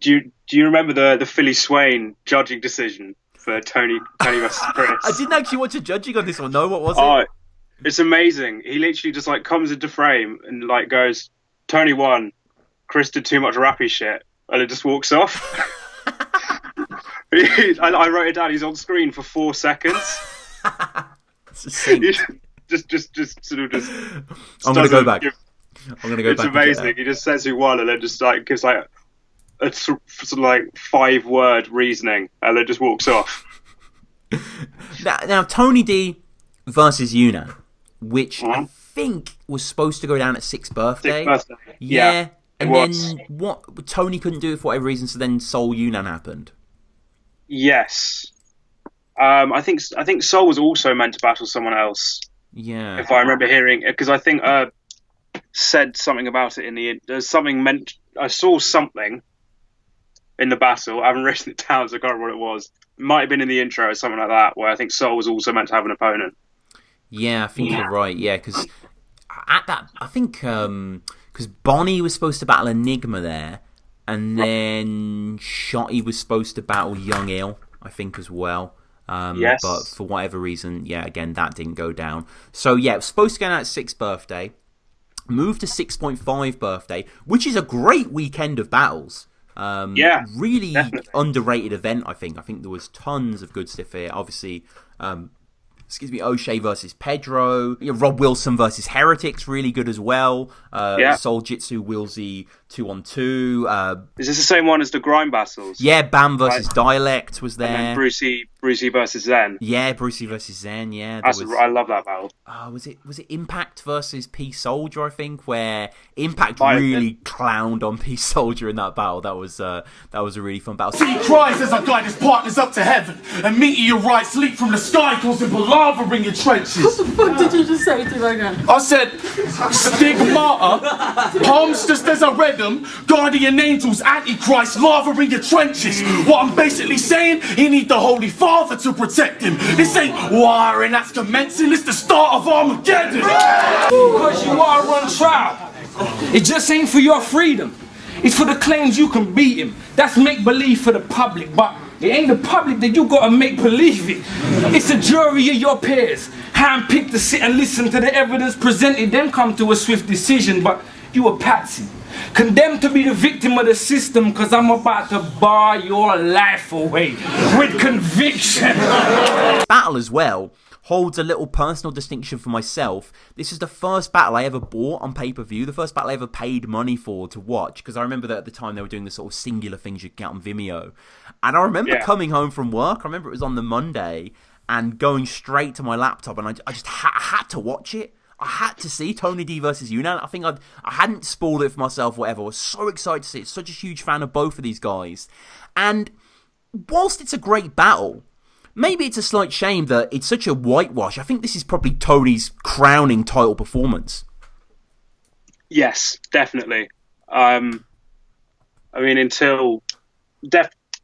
you remember the Philly Swain judging decision for Tony versus Chris? I didn't actually watch a judging on this one. No, what was it? It's amazing. He literally just comes into frame and goes, Tony won, Chris did too much rappy shit, and it just walks off. I wrote it down. He's on screen for 4 seconds. just sort of just. I'm gonna go back. It's amazing. He just says he won, and then just gives a sort of 5-word reasoning, and then just walks off. Now Tony D versus Yuna, which I think was supposed to go down at 6th birthday. 6th birthday. Yeah. And then what? Tony couldn't do it for whatever reason, so then Seoul Yunnan happened. Yes. I think Seoul was also meant to battle someone else. Yeah. If I remember hearing, because I think said something about it in the. There's something meant. I saw something in the battle. I haven't written it down, so I can't remember what it was. It might have been in the intro or something like that, where I think Seoul was also meant to have an opponent. Yeah, I think you're right. Yeah, because at that, I think because Bonnie was supposed to battle Enigma there, and then Shotty was supposed to battle Young Il, I think, as well. Yes. But for whatever reason, again, that didn't go down. So yeah, it was supposed to go down at 6th birthday, moved to 6.5 birthday, which is a great weekend of battles. Really definitely. Underrated event, I think. I think there was tons of good stuff here. Obviously, O'Shea versus Pedro. Rob Wilson versus Heretics, really good as well. Soul Jitsu Willsey 2-on-2. Is this the same one as the Grime battles? Yeah, Bam versus Dialect was there. And then Brucey versus Zen. Yeah, Brucey versus Zen. Yeah, I love that battle. Was it Impact versus Peace Soldier? I think where Impact really clowned on Peace Soldier in that battle. That was a really fun battle. He cries as I guide his partners up to heaven, and meteorites leap from the sky, causing lava in your trenches. What the fuck did you just say to that guy? I said, stigmata, palms just as I read them, guardian angels, antichrist, lava in your trenches. What I'm basically saying, he need the Holy Father to protect him. This ain't wiring that's commencing, it's the start of Armageddon. Because you are on trial. It just ain't for your freedom. It's for the claims you can beat him. That's make-believe for the public, but it ain't the public that you gotta make believe it. It's a jury of your peers, handpicked to sit and listen to the evidence presented, then come to a swift decision, but you a patsy. Condemned to be the victim of the system, cause I'm about to bar your life away with conviction. Battle as well holds a little personal distinction for myself. This is the first battle I ever bought on pay-per-view, the first battle I ever paid money for to watch, because I remember that at the time they were doing the sort of singular things you could get on Vimeo. And I remember coming home from work, I remember it was on the Monday, and going straight to my laptop, and I just had to watch it. I had to see Tony D versus Yunnan. I think I hadn't spoiled it for myself, whatever. I was so excited to see it. Such a huge fan of both of these guys. And whilst it's a great battle, maybe it's a slight shame that it's such a whitewash. I think this is probably Tony's crowning title performance. Yes, definitely. I mean, until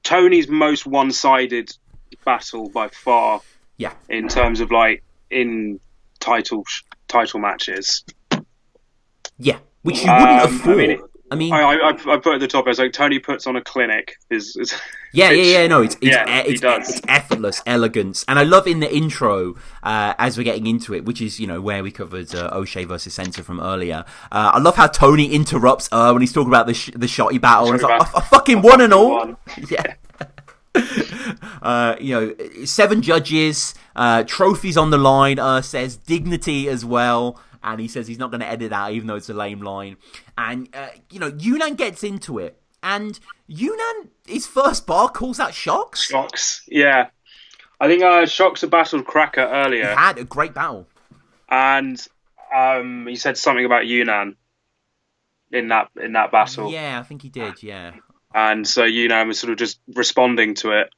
Tony's most one-sided battle by far. Yeah. In terms of in title matches. Yeah, which you wouldn't have thought. I mean, I mean, I put at the top. I was like, Tony puts on a clinic. yeah. No, it's does. It's effortless elegance, and I love in the intro as we're getting into it, which is where we covered O'Shea versus Sensor from earlier. I love how Tony interrupts when he's talking about the shotty battle, and it's like I fucking won and all. Yeah. 7 judges, trophies on the line. Says dignity as well. And he says he's not going to edit that, even though it's a lame line. And, Yunnan gets into it. And Yunnan, his first bar, calls out Shocks. Shocks, yeah. I think Shocks had battled Cracker earlier. He had a great battle. And he said something about Yunnan in that battle. Yeah, I think he did, yeah. And so Yunnan was sort of just responding to it.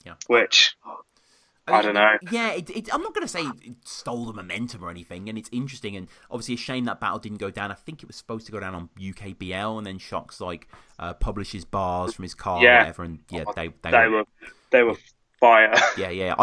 Yeah. Which... I don't know. Yeah, I'm not going to say it stole the momentum or anything, and it's interesting, and obviously a shame that battle didn't go down. I think it was supposed to go down on UKBL, and then Shocks publishes bars from his car or whatever, and they were fire. Yeah.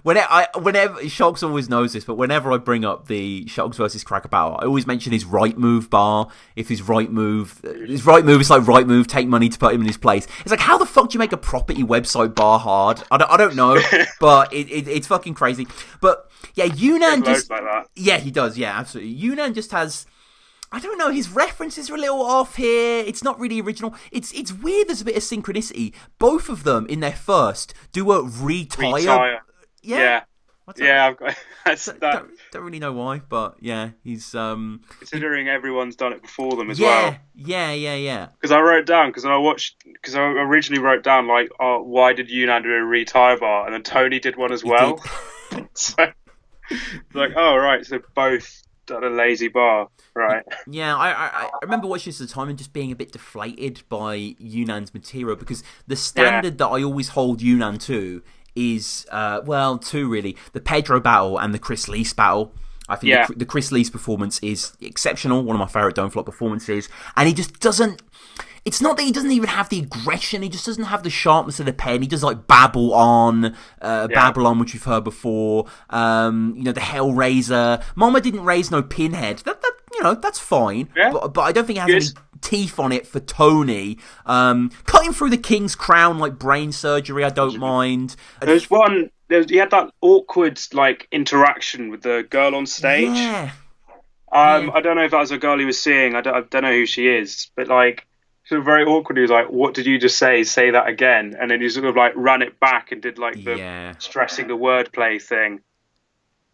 Whenever Shocks always knows this, but whenever I bring up the Shocks versus Cracker battle, I always mention his right move bar. If his right move is like right move, take money to put him in his place. It's like, how the fuck do you make a property website bar hard? I don't know, but it's fucking crazy. But yeah, Yunnan just like that. Yeah, he does. Yeah, absolutely. Yunnan just has. I don't know, his references are a little off here. It's not really original. It's weird, there's a bit of synchronicity. Both of them, in their first, do a retire. Yeah. I've got... Don't really know why, but yeah, he's... Considering everyone's done it before them as well. Yeah. Because I wrote down, because I originally wrote down, why did Yunnan do a retire bar? And then Tony did one as well. So, like, oh, right, so both done a lazy bar. Right. Yeah, I remember watching this at the time and just being a bit deflated by Yunnan's material, because the standard that I always hold Yunnan to is, two really. The Pedro battle and the Chris Lees battle. I think the Chris Lees performance is exceptional, one of my favourite Don't Flop performances, and he just doesn't... It's not that he doesn't even have the aggression, he just doesn't have the sharpness of the pen. He does babble on, which we've heard before. The Hellraiser. Mama didn't raise no pinhead. That's fine. Yeah. But I don't think it has any teeth on it for Tony. Cutting through the King's crown like brain surgery, I don't mind. There's one... He had that awkward interaction with the girl on stage. Yeah. I don't know if that was a girl he was seeing. I don't know who she is, but sort of very awkward. He was like, "What did you just say? Say that again." And then he sort of ran it back and did the stressing the wordplay thing,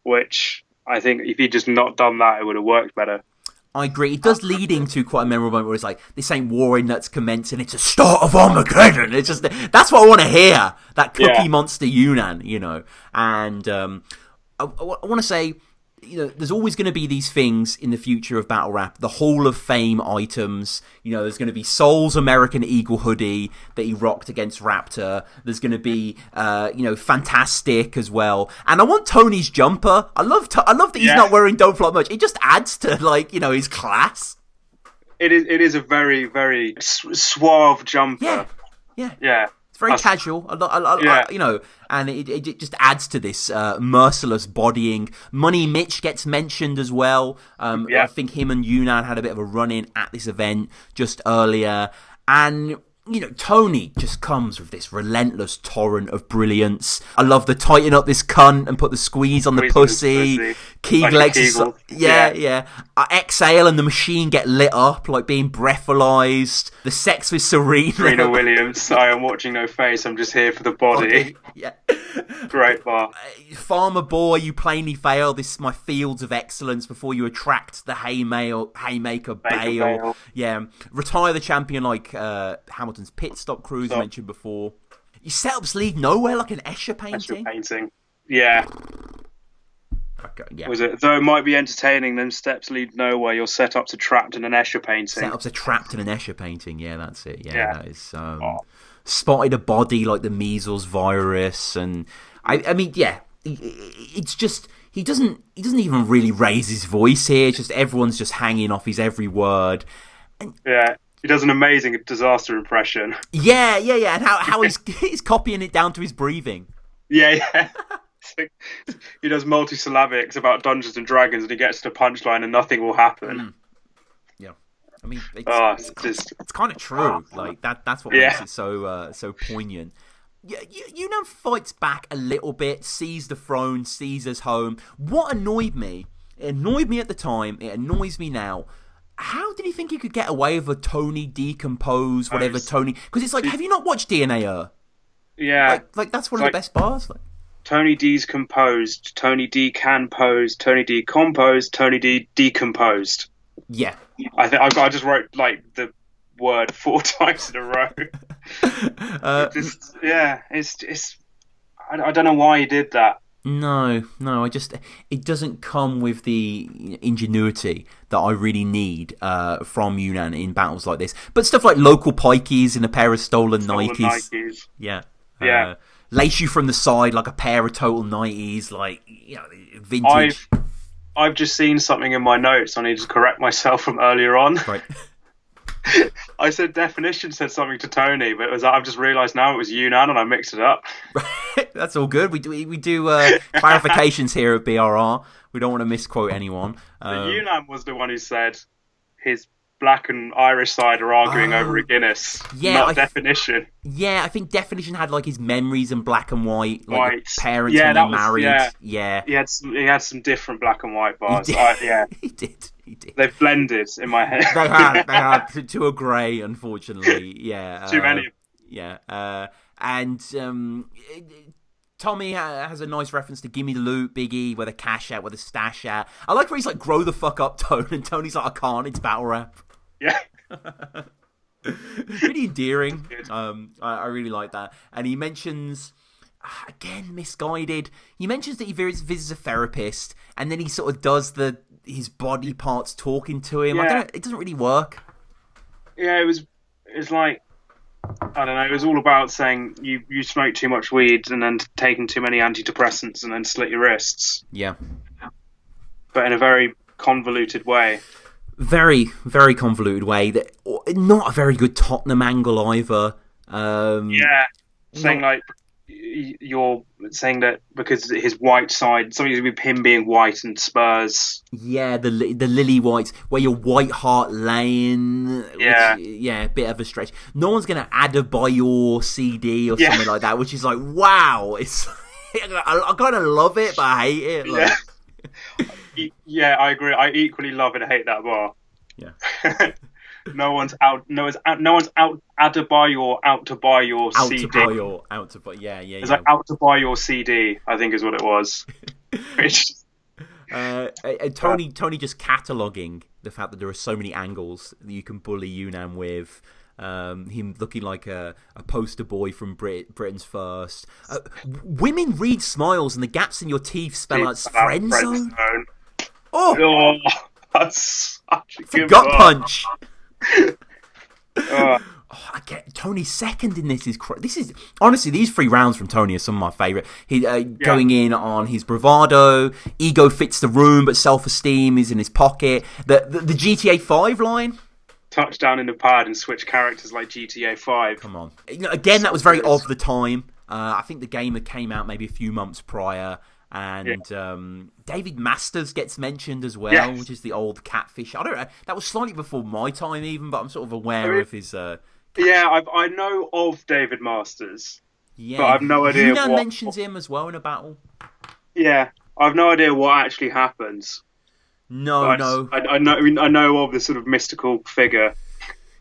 which I think if he'd just not done that, it would have worked better. I agree. It does lead into quite a memorable moment where it's like, this ain't warring that's commencing, it's a start of Armageddon. It's just, that's what I want to hear. That Cookie Monster Yunnan, And I want to say, there's always going to be these things in the future of battle rap, the Hall of Fame items. There's going to be Soul's American Eagle hoodie that he rocked against Raptor. There's going to be, Fantastic as well. And I want Tony's jumper. I love that he's not wearing Don't Flop much. It just adds to his class. It is a very, very suave jumper. Yeah. It's very casual, and it just adds to this merciless bodying. Money Mitch gets mentioned as well. I think him and Yunnan had a bit of a run-in at this event just earlier. And, Tony just comes with this relentless torrent of brilliance. I love the tighten up this cunt and put the squeeze on the pussy. Kegel exercise. Yeah. Exhale and the machine get lit up, being breathalyzed. The sex with Serena Williams. I am watching no face. I'm just here for the body. Yeah. Great bar. Farmer boy, you plainly fail. This is my fields of excellence before you attract the haymaker Bale. Yeah. Retire the champion like Hamilton's pit stop cruise mentioned before. Your setups lead nowhere like an Escher painting. Yeah. Okay, yeah. Was it? Though it might be entertaining, them steps lead nowhere. Your setups are trapped in an Escher painting. Setups are trapped in an Escher painting. Yeah, that's it. Yeah. That is spotted a body like the measles virus, and I mean, it's just he doesn't even really raise his voice here. It's just everyone's just hanging off his every word. And, he does an amazing disaster impression. Yeah, and how he's copying it down to his breathing. Yeah. He does multisyllabics about Dungeons and Dragons, and he gets to punchline, and nothing will happen. Yeah, I mean, it's kind of true. Like that's what makes it so poignant. Yeah, Yunnan fights back a little bit, sees the throne, sees us home. What annoyed me? It annoyed me at the time. It annoys me now. How did he think he could get away with a Tony decompose, whatever Tony? Because it's like, have you not watched DNA? Yeah, like that's one of the best bars. Like, Tony D's composed, Tony D can pose, Tony D composed, Tony D decomposed. Yeah, I just wrote like the word 4 times in a row. It's I don't know why he did that. No, it doesn't come with the ingenuity that I really need from Yunnan in battles like this. But stuff like local pikeys and a pair of stolen Nikes. Yeah. Lace you from the side like a pair of total 90s, like, vintage. I've just seen something in my notes. I need to correct myself from earlier on. Right. I said Definition said something to Tony, but I've just realised now it was Yunnan and I mixed it up. That's all good. We do clarifications here at BRR. We don't want to misquote anyone. Yunnan was the one who said his black and Irish side are arguing over a Guinness. Not Definition. Yeah, I think Definition had like his memories in black and white, like parents when they married. Yeah. He had some different black and white bars. He did. They've blended in my head. They had to a grey, unfortunately. Yeah. Too many. Yeah. And Tommy has a nice reference to Gimme the Loot, Biggie, where the cash out, where the stash at. I like where he's like, grow the fuck up, Tone, and Tony's like, I can't, it's battle rap. Yeah. Really endearing. I really like that. And he mentions, again, misguided, he mentions that he visits a therapist, and then he sort of does his body parts talking to him. I don't know, it doesn't really work. Yeah, it's like, I don't know, it was all about saying you smoke too much weed and then taking too many antidepressants and then slit your wrists. Yeah. But in a very convoluted way. Very, very convoluted way. Not a very good Tottenham angle either. Saying like, you're saying that because his white side, something with him being white and Spurs. Yeah, the lily whites, where your white heart laying. A bit of a stretch. No one's gonna buy your CD or something like that, which is like, wow. It's I kind of love it, but I hate it. Like. I agree. I equally love and hate that bar. Yeah. No one's out to buy your CD. Yeah. It's like out to buy your CD, I think is what it was. Tony just cataloguing the fact that there are so many angles that you can bully Yunnan with. Him looking like a poster boy from Britain's First. Women read smiles and the gaps in your teeth spell out friend zone. Oh, that's such a good gut punch. I get Tony's second in this is honestly, these 3 rounds from Tony are some of my favourite. He going in on his bravado, ego fits the room, but self-esteem is in his pocket. The GTA 5 line. Touchdown in the pad and switch characters like GTA 5. Come on. Again, that was very of the time. I think the game came out maybe a few months prior. And David Masters gets mentioned as well, which is the old catfish. I don't know. That was slightly before my time even, but I'm sort of aware of his... I know of David Masters. Yeah. But I've no idea what... mentions him as well in a battle. Yeah. I've no idea what actually happens. No. I know of the sort of mystical figure.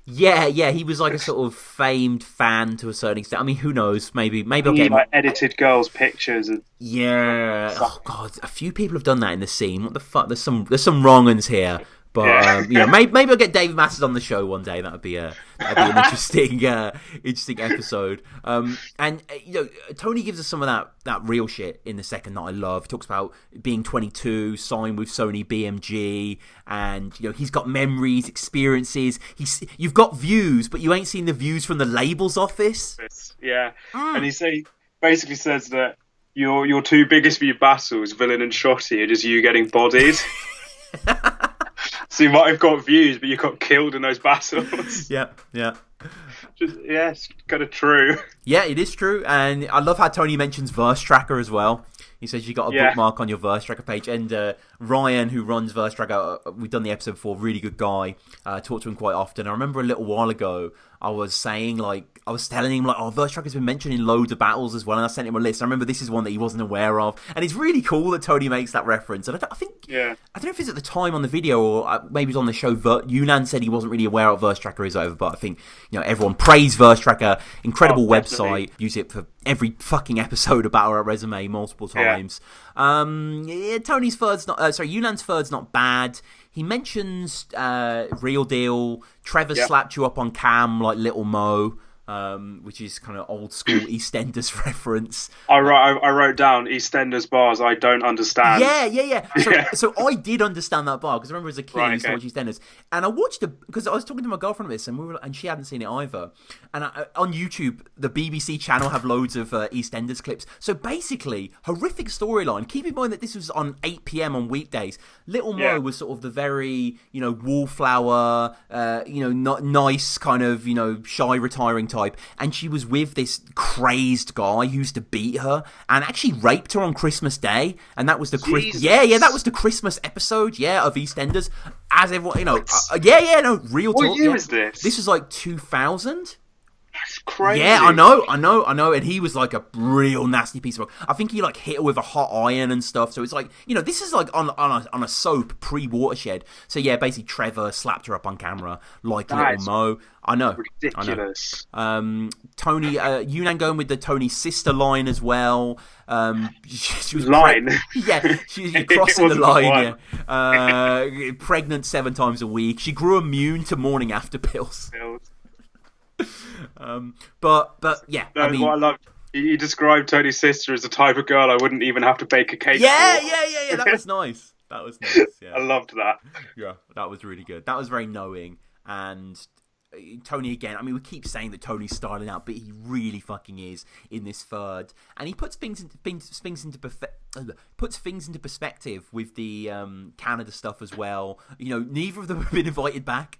Yeah, he was like a sort of famed fan to a certain extent. I mean, who knows? Maybe I'll get like edited girls' pictures. Yeah. Oh God, a few people have done that in the scene. What the fuck? There's some wrong uns here. But maybe I'll get David Masters on the show one day. That'd be an interesting episode. And Tony gives us some of that real shit in the second that I love. He talks about being 22, signed with Sony BMG, and he's got memories, experiences. You've got views, but you ain't seen the views from the labels office. Yeah, and he basically says that your 2 biggest view battles, Villain and Shotty, are just you getting bodied. So you might have got views, but you got killed in those battles. Yeah. It's kind of true. Yeah, it is true, and I love how Tony mentions Verse Tracker as well. He says you got a bookmark on your Verse Tracker page, and Ryan, who runs Verse Tracker, we've done the episode before, really good guy. Talk to him quite often. I remember a little while ago, I was telling him Verse Tracker's been mentioned in loads of battles as well, and I sent him a list. I remember this is one that he wasn't aware of, and it's really cool that Tony makes that reference. And I don't know if it's at the time on the video or maybe it's on the show. Yunnan said he wasn't really aware of Verse Tracker is over, but I think everyone praised Verse Tracker. Incredible website. Use it for every fucking episode of Battle Rap Resume multiple times. Tony's third's not. Yunan's third's not bad. He mentions Real Deal. Trevor slapped you up on cam like Little Mo. Which is kind of old school EastEnders reference. I wrote down EastEnders bars I don't understand. Yeah. So I did understand that bar because I remember as a kid I used to watch EastEnders, and I watched it because I was talking to my girlfriend about this, and she hadn't seen it either. And on YouTube, the BBC channel have loads of EastEnders clips. So basically, horrific storyline. Keep in mind that this was on 8 p.m. on weekdays. Little Mo was sort of the very wallflower, not nice kind of shy retiring type, and she was with this crazed guy who used to beat her and actually raped her on Christmas Day, and that was the that was the Christmas episode of EastEnders. As everyone real talk. What year is this? This was like 2000. That's crazy. Yeah, I know. And he was like a real nasty piece of rock. I think he hit her with a hot iron and stuff. So it's this is like on a soap pre-Watershed. So yeah, basically Trevor slapped her up on camera like Little Mo. I know. Ridiculous. Tony, Yunnan going with the Tony sister line as well. She was line. She's crossing the line. Pregnant 7 times a week. She grew immune to morning after pills. But yeah, what I love, you described Tony's sister as the type of girl I wouldn't even have to bake a cake for. Yeah. That was nice. Yeah. I loved that. Yeah, that was really good. That was very knowing. And Tony again. I mean, we keep saying that Tony's styling out, but he really fucking is in this third. And he puts things into perspective with the Canada stuff as well. Neither of them have been invited back.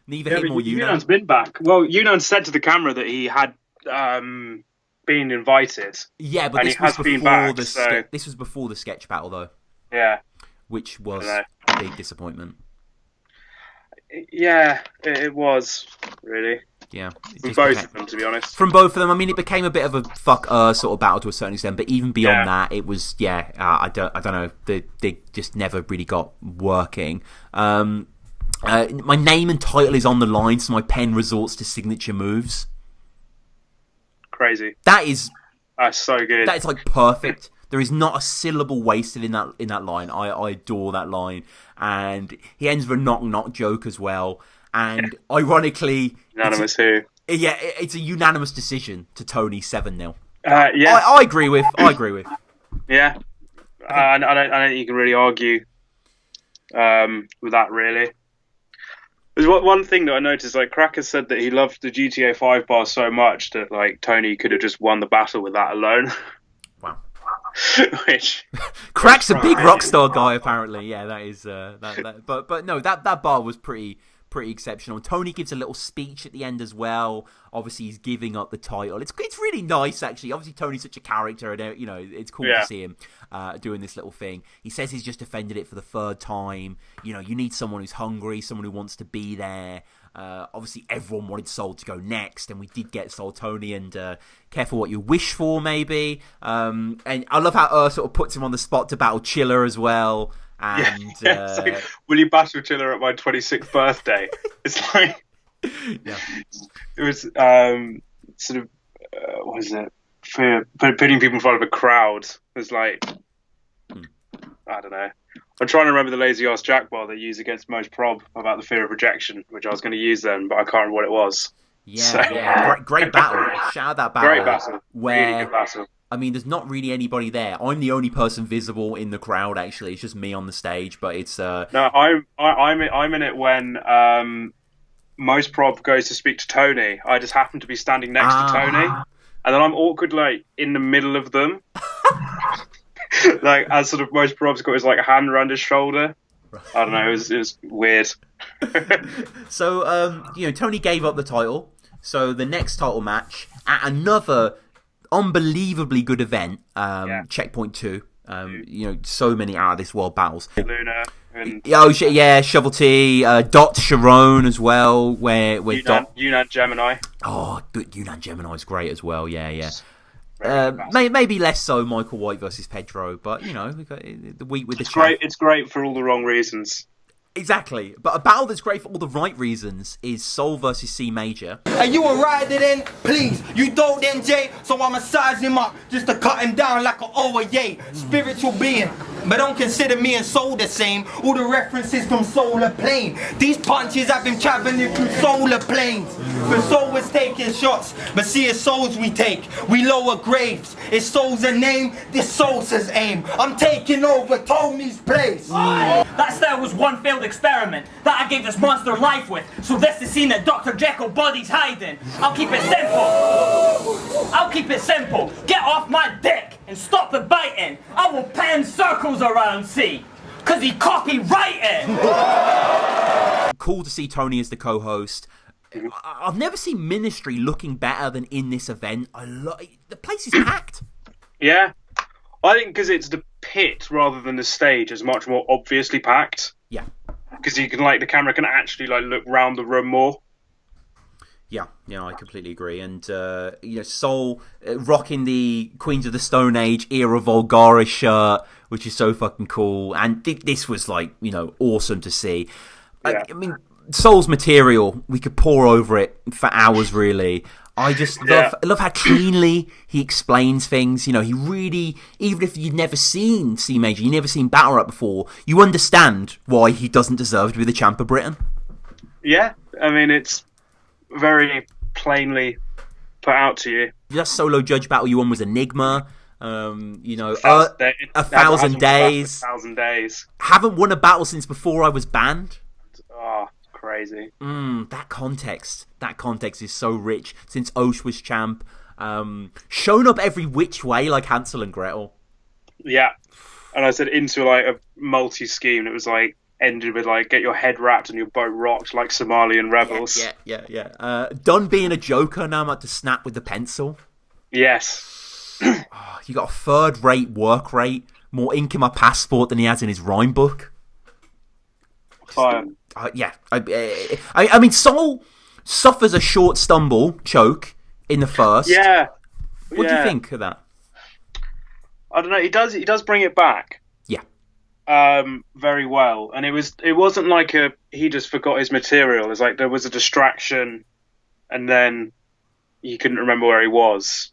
Neither him or Yunnan. Yunnan's been back. Well, Yunnan said to the camera that he had been invited. Yeah, but this was before this was before the sketch battle, though. Yeah. Which was a big disappointment. Yeah, it was, really. Yeah. From both of them, to be honest. From both of them. I mean, it became a bit of a sort of battle to a certain extent, but even beyond that, it was, I don't know. They just never really got working. My name and title is on the line, so my pen resorts to signature moves. Crazy. That's so good. That is perfect. There is not a syllable wasted in that line. I adore that line, and he ends with a knock joke as well. And ironically, unanimous who? Yeah, it's a unanimous decision to Tony 7-0. I agree with. Yeah, I don't think you can really argue with that, really. There's one thing that I noticed, Cracker said that he loved the GTA 5 bar so much that Tony could have just won the battle with that alone. Wow. Which Crack's a big rockstar guy, apparently. Yeah, that is but no, that bar was pretty exceptional. Tony gives a little speech at the end as well. Obviously, he's giving up the title. It's really nice, actually. Obviously, Tony's such a character, and it's cool to see him doing this little thing. He says he's just defended it for the 3rd time. You need someone who's hungry, someone who wants to be there. Obviously, everyone wanted Soul to go next, and we did get Soul Tony. And careful what you wish for, maybe. And I love how sort of puts him on the spot to battle Chiller as well. And will you battle Chiller at my 26th birthday? It's it was sort of what is it, for putting people in front of a crowd. It's I don't know. I'm trying to remember the lazy ass Jack bar they use against Most Prob about the fear of rejection, which I was going to use then, but I can't remember what it was. Great battle. Shout out that battle. Great battle. Really good battle. I mean, there's not really anybody there. I'm the only person visible in the crowd. Actually, it's just me on the stage. But it's no, I'm in it when Most Prob goes to speak to Tony. I just happen to be standing next to Tony, and then I'm awkward in the middle of them, as sort of Most Prob's got his hand around his shoulder. I don't know. It was weird. So, Tony gave up the title. So the next title match at another unbelievably good event, Checkpoint 2. So many out of this world battles. Luna and Shovel T, Dot Sharon as well, where Yunnan Gemini. Oh, Yunnan Gemini is great as well. Yeah. Maybe less so Michael White versus Pedro, but we got the week with It's great for all the wrong reasons. Exactly, but a battle that's great for all the right reasons is Soul versus C Major. And you will ride it in, please. You don't then, Jay, so I'ma size him up just to cut him down like an OA spiritual being. But don't consider me and Soul the same. All the references from Solar Plane. These punches have been traveling through solar planes. For Soul was taking shots, but see it's souls we take. We lower graves. It's Soul's a name, this Soul's his aim. I'm taking over Tony's place. That style was one failed experiment that I gave this monster life with. So that's the scene that Dr. Jekyll body's hiding. I'll keep it simple. Get off my dick and stop the biting. I will pan circles around C, cause he copyrighted. Cool to see Tony as the co-host. I've never seen Ministry looking better than in this event. The place is packed. Yeah, I think because it's the pit rather than the stage is much more obviously packed. Yeah, because you can the camera can actually look round the room more. Yeah, I completely agree. And Soul rocking the Queens of the Stone Age era Vulgaris shirt, which is so fucking cool. And this was awesome to see. Yeah. I mean, Soul's material, we could pour over it for hours, really. I just love how cleanly he explains things. He really, even if you've never seen C Major, you've never seen Battle Rap before, you understand why he doesn't deserve to be the champ of Britain. Yeah, I mean, it's very plainly put out to you. That solo judge battle you won was Enigma. A thousand days. 1,000 days. Haven't won a battle since before I was banned. Oh, crazy. That context is so rich since Osh was champ. Shown up every which way like Hansel and Gretel. Yeah, and I said into a multi-scheme. It was ended with get your head wrapped and your boat rocked like Somalian rebels. Yeah. Done being a joker, now I'm about to snap with the pencil. Yes. You got a third-rate work rate, more ink in my passport than he has in his rhyme book. Fire. I mean, Soul suffers a short stumble choke in the first. Yeah. What do you think of that? I don't know. He does bring it back. Very well, and it wasn't he just forgot his material. It's there was a distraction, and then he couldn't remember where he was.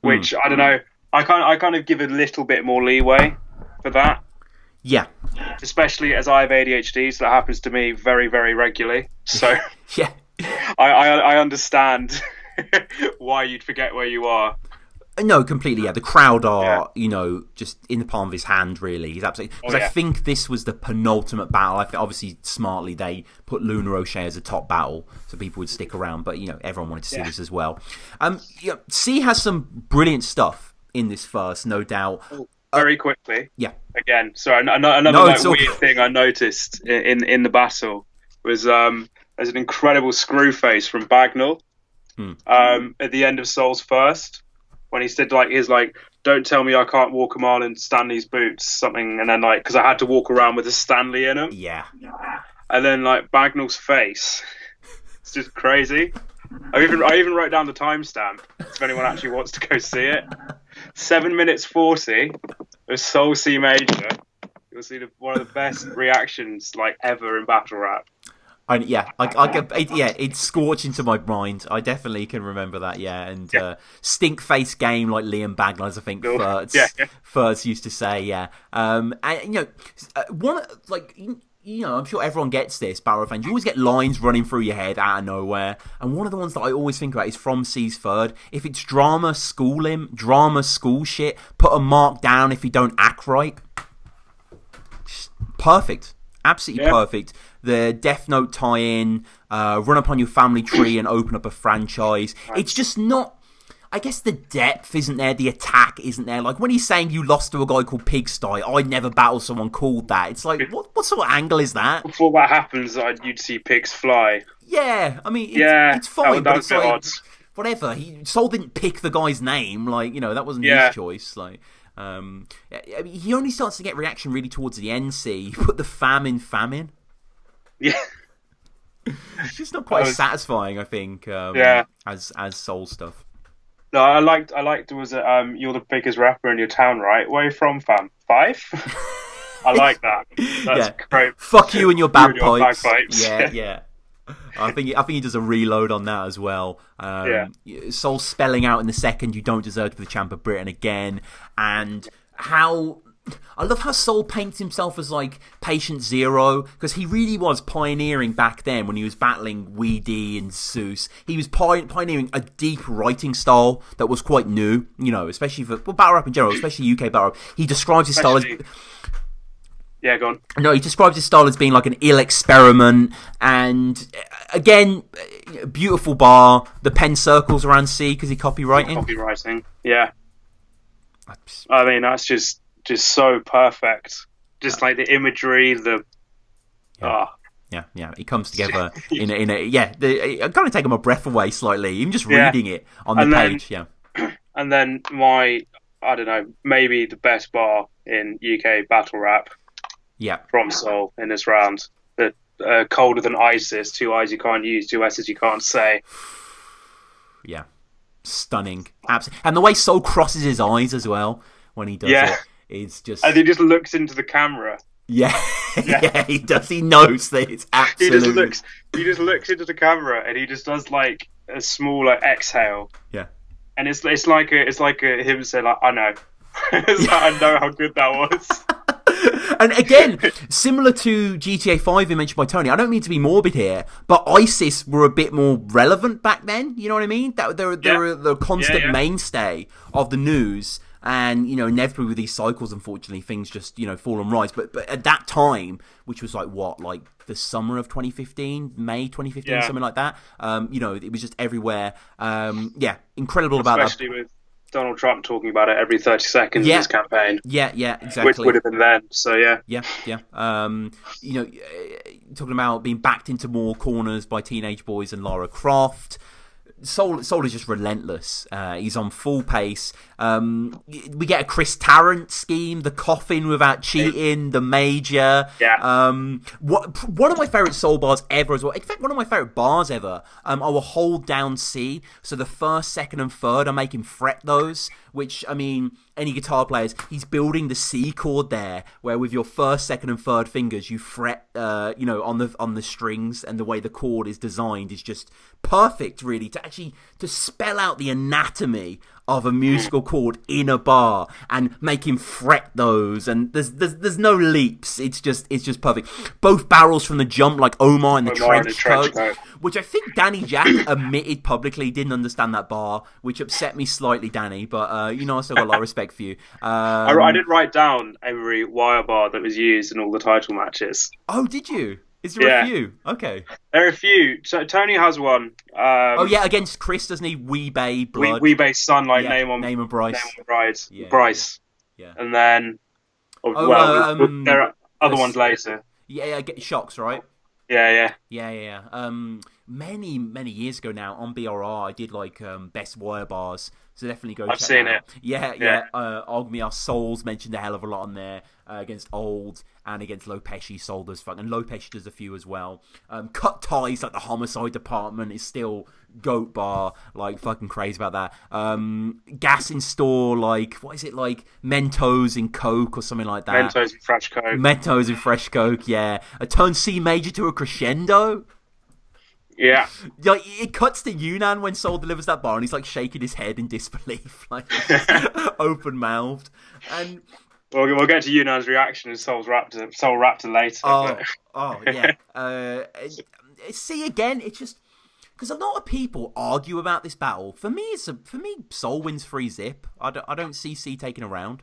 Which I don't know. I kind of give a little bit more leeway for that. Yeah, especially as I have ADHD, so that happens to me very, very regularly. So yeah, I understand why you'd forget where you are. No, completely. Yeah, the crowd are, just in the palm of his hand. Really, he's absolutely. Because I think this was the penultimate battle. I think obviously smartly they put Luna O'Shea as a top battle, so people would stick around. But everyone wanted to see this as well. C has some brilliant stuff in this first, no doubt. Very quickly. Yeah. Again, sorry. Another weird thing I noticed in the battle was there's an incredible screw face from Bagnall at the end of Soul's first. When he said don't tell me I can't walk a mile in Stanley's boots, something, and then because I had to walk around with a Stanley in them. Yeah. And then Bagnall's face, it's just crazy. I even wrote down the timestamp if anyone actually wants to go see it. 7 minutes 40 of Soul C Major. You'll see one of the best reactions ever in battle rap. It's scorched into my mind. I definitely can remember that. Yeah, and stink face game like Liam Bagnall, as I think Furz used to say. Yeah, and one I'm sure everyone gets this. Barrow fans, you always get lines running through your head out of nowhere, and one of the ones that I always think about is from C's third. If it's drama, school him. Drama, school shit. Put a mark down if you don't act right. Perfect. Absolutely perfect. The Death Note tie-in, run up on your family tree and open up a franchise. It's just not... I guess the depth isn't there, the attack isn't there. Like, when he's saying you lost to a guy called Pigsty, I'd never battled someone called that. It's like, what sort of angle is that? Before that happens, you'd see pigs fly. Yeah, I mean, it's fine, but it's like, odds. Whatever. Sol didn't pick the guy's name, like, that wasn't his choice. Like, I mean, he only starts to get reaction really towards the end. See, he put the famine. Yeah. It's just not quite as satisfying, I think. As Sol stuff. No, I liked. Was it you're the biggest rapper in your town, right? Where are you from, fam? 5? I like that. That's great. Fuck you and your bagpipes. Yeah. I think he does a reload on that as well. Sol spelling out in the second, you don't deserve to be the champ of Britain again, and how. I love how Sol paints himself as like patient zero, because he really was pioneering back then when he was battling Weedy and Zeus. He was pioneering a deep writing style that was quite new, especially for battle rap in general, especially UK battle rap. He describes his style as... Yeah, go on. No, he describes his style as being like an ill experiment, and again, beautiful bar. The pen circles around C because he copywriting. Copywriting, yeah. I mean, that's just so perfect. Just like the imagery, Yeah, it comes together in a I'm kind of taking my breath away slightly, even just reading it on the page. And then I don't know, maybe the best bar in UK battle rap. Yeah. From Sol in this round. The colder than ISIS, 2 I's you can't use, 2 S's you can't say. Yeah. Stunning. Absolutely. And the way Sol crosses his eyes as well when he does it. It's just... And he just looks into the camera. Yeah. He does. He knows that it's absolutely... He just looks into the camera and he just does like a small exhale. Yeah. And it's like him saying like, I know. I know how good that was. And again, similar to GTA 5 mentioned by Tony, I don't mean to be morbid here, but ISIS were a bit more relevant back then, you know what I mean? They're the constant mainstay of the news, and, inevitably with these cycles, unfortunately, things just, fall and rise. But at that time, which was like the summer of 2015, May 2015, something like that, it was just everywhere. Incredible about that. Especially with Donald Trump talking about it every 30 seconds in his campaign. Yeah, exactly. Which would have been then, so yeah. Yeah. Talking about being backed into more corners by teenage boys and Lara Croft. Sol is just relentless. He's on full pace. We get a Chris Tarrant scheme, the coffin without cheating, the major. Yeah. One of my favourite Sol bars ever as well. In fact, one of my favourite bars ever. I will hold down C. So the first, second, and third, I make him fret those. Which, I mean, any guitar players, he's building the C chord there, where with your first, second, and third fingers, you fret, on the strings, and the way the chord is designed is just perfect, really, to spell out the anatomy of a musical chord in a bar and make him fret those, and there's no leaps. It's just perfect. Both barrels from the jump, like Omar in the trench coat, which I think Danny Jack admitted publicly didn't understand that bar, which upset me slightly, Danny. But I still got a lot of respect for you. I did write down every wire bar that was used in all the title matches. Oh, did you? Is there a few? Okay. There are a few. So Tony has one. Against Chris, doesn't he? Weebay blood. Weebay's son, name of Bryce. Bryce. Yeah. And then, there are other ones later. Yeah, get Shocks, right? Yeah. Many years ago now on BRR, I did like best wire bars. So definitely go. I've seen it. Yeah. Ogmiar Souls mentioned a hell of a lot on there against Old and against Lopeshi. Sol does fuck, and Lopeshi does a few as well. Cut Ties, like the Homicide Department, is still goat bar, like fucking crazy about that. Gas in Store, like what is it, like Mentos in Coke or something like that. Mentos and Fresh Coke. Yeah. A turn C major to a crescendo. Yeah. Like, it cuts to Yunnan when Sol delivers that bar and he's like shaking his head in disbelief, like open mouthed. And we'll get to Yunnan's reaction in Sol Raptor later. Yeah. See, again, it's just because a lot of people argue about this battle. For me, Sol wins 3-zip. I don't see C taking a round.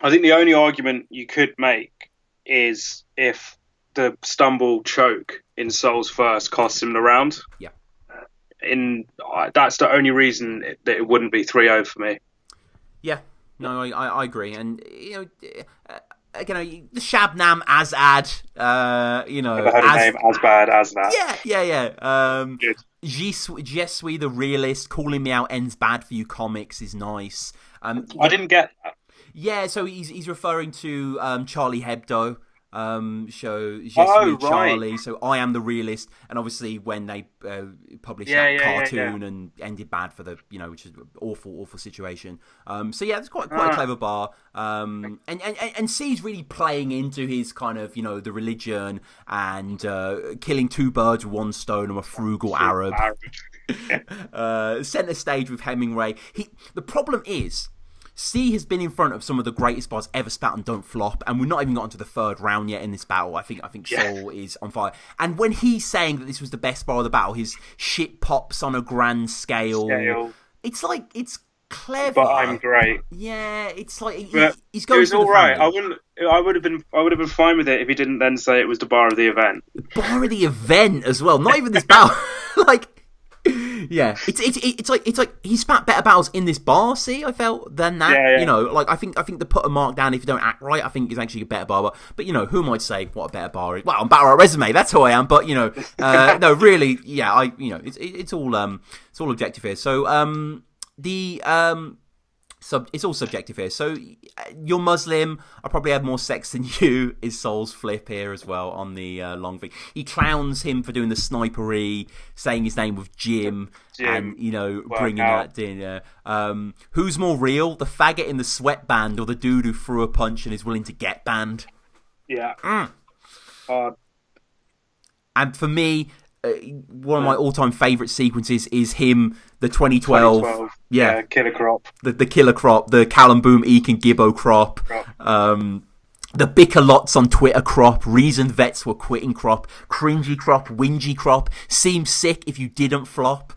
I think the only argument you could make is if the stumble choke in Sol's first costs him the round. Yeah. that's the only reason that it wouldn't be 3-0 for me. Yeah, no, I agree, and the Shabnam Azad, Never heard a name as bad as that. Yeah. Good. Je suis the realist. Calling me out ends bad for you. Comics is nice. I didn't get that. Yeah, so he's referring to Charlie Hebdo. Show Je Oh, suis Charlie. right. So I am the realist, and obviously when they published Yeah, that yeah, cartoon yeah. and ended bad for the which is an awful situation. So yeah, it's quite a clever bar. And C's really playing into his kind of the religion and killing two birds with one stone. I'm a frugal Arab. Centre stage with Hemingway. The problem is, C has been in front of some of the greatest bars ever spat on Don't Flop, and we're not even gotten to the third round yet in this battle. I think Soul is on fire. And when he's saying that this was the best bar of the battle, his shit pops on a grand scale. It's like, it's clever. But I'm great. Yeah, it's like he's It going was for all the right. family. I would have been fine with it if he didn't then say it was the bar of the event. Bar of the event as well. Not even this battle. Like. Yeah, it's like he spat better battles in this bar. See, I felt than that. Yeah. I think the put a mark down if you don't act right, I think is actually a better bar. But who might say what a better bar is? Well, I'm Battle Rap Resume. That's who I am. But no, really, yeah, it's all objective here. So it's all subjective here. So you're Muslim. I probably had more sex than you. Is Soul's flip here as well on the long thing. He clowns him for doing the snipery, saying his name was Jim. And bringing that in. Who's more real, the faggot in the sweatband or the dude who threw a punch and is willing to get banned? Yeah. And for me, one of my all-time favourite sequences is him, the 2012 killer crop, the killer crop, the Callum Boom, Eakin Gibbo crop, the bicker lots on Twitter crop, reason vets were quitting crop, cringy crop, whingy crop, seems sick if you didn't flop.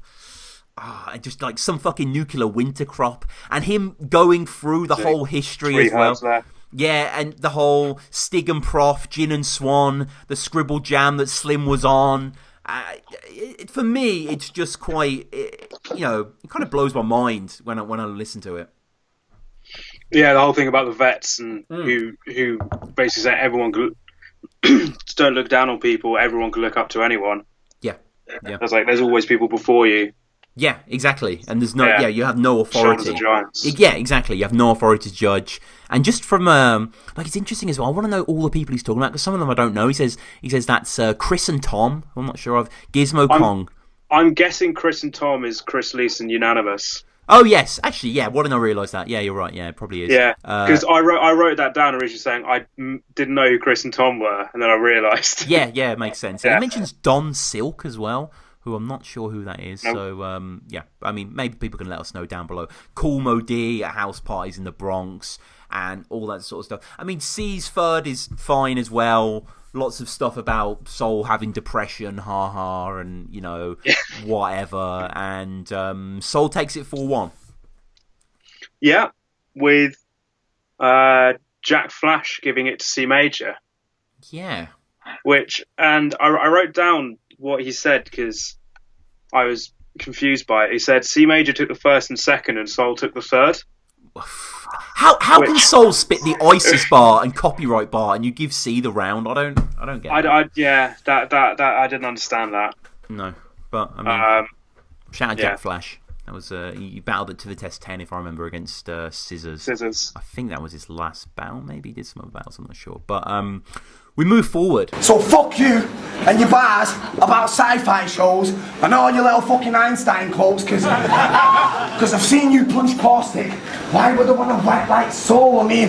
Just like some fucking nuclear winter crop, and him going through the whole history as well. There. Yeah, and the whole Stig and Prof, Gin and Swan, the scribble jam that Slim was on. For me, it's just quite, it kind of blows my mind when I listen to it. Yeah, the whole thing about the vets and who basically say everyone could, don't look down on people, everyone can look up to anyone. Yeah. It's like there's always people before you. Yeah, exactly. And there's you have no authority. Shoulders of giants. Yeah, exactly. You have no authority to judge. And just from it's interesting as well. I want to know all the people he's talking about because some of them I don't know. He says that's Chris and Tom. I'm not sure of Gizmo Kong. I'm guessing Chris and Tom is Chris Leeson unanimous. Oh yes, actually, yeah. Why didn't I realise that? Yeah, you're right. Yeah, it probably is. Yeah, because I wrote that down originally saying I didn't know who Chris and Tom were, and then I realised. Yeah, it makes sense. Yeah. He mentions Don Silk as well, who I'm not sure who that is. Nope. So, I mean, maybe people can let us know down below. Cool Mo D at house parties in the Bronx and all that sort of stuff. I mean, C's third is fine as well. Lots of stuff about Soul having depression, and, whatever. And Soul takes it 4-1. Yeah, with Jack Flash giving it to C Major. Yeah. And I wrote down what he said because I was confused by it. He said C Major took the first and second and Soul took the third. How can Soul spit the ISIS bar and copyright bar and you give C the round? I don't get it. That I didn't understand that. No, but I mean, shout out Jack Flash. That was he battled it to the test 10 if I remember against Scissors. I think that was his last battle. Maybe he did some other battles. I'm not sure, but we move forward. So fuck you and your bars about sci-fi shows and all your little fucking Einstein quotes because I've seen you punch caustic. Why would I want to whack like Soul? I mean...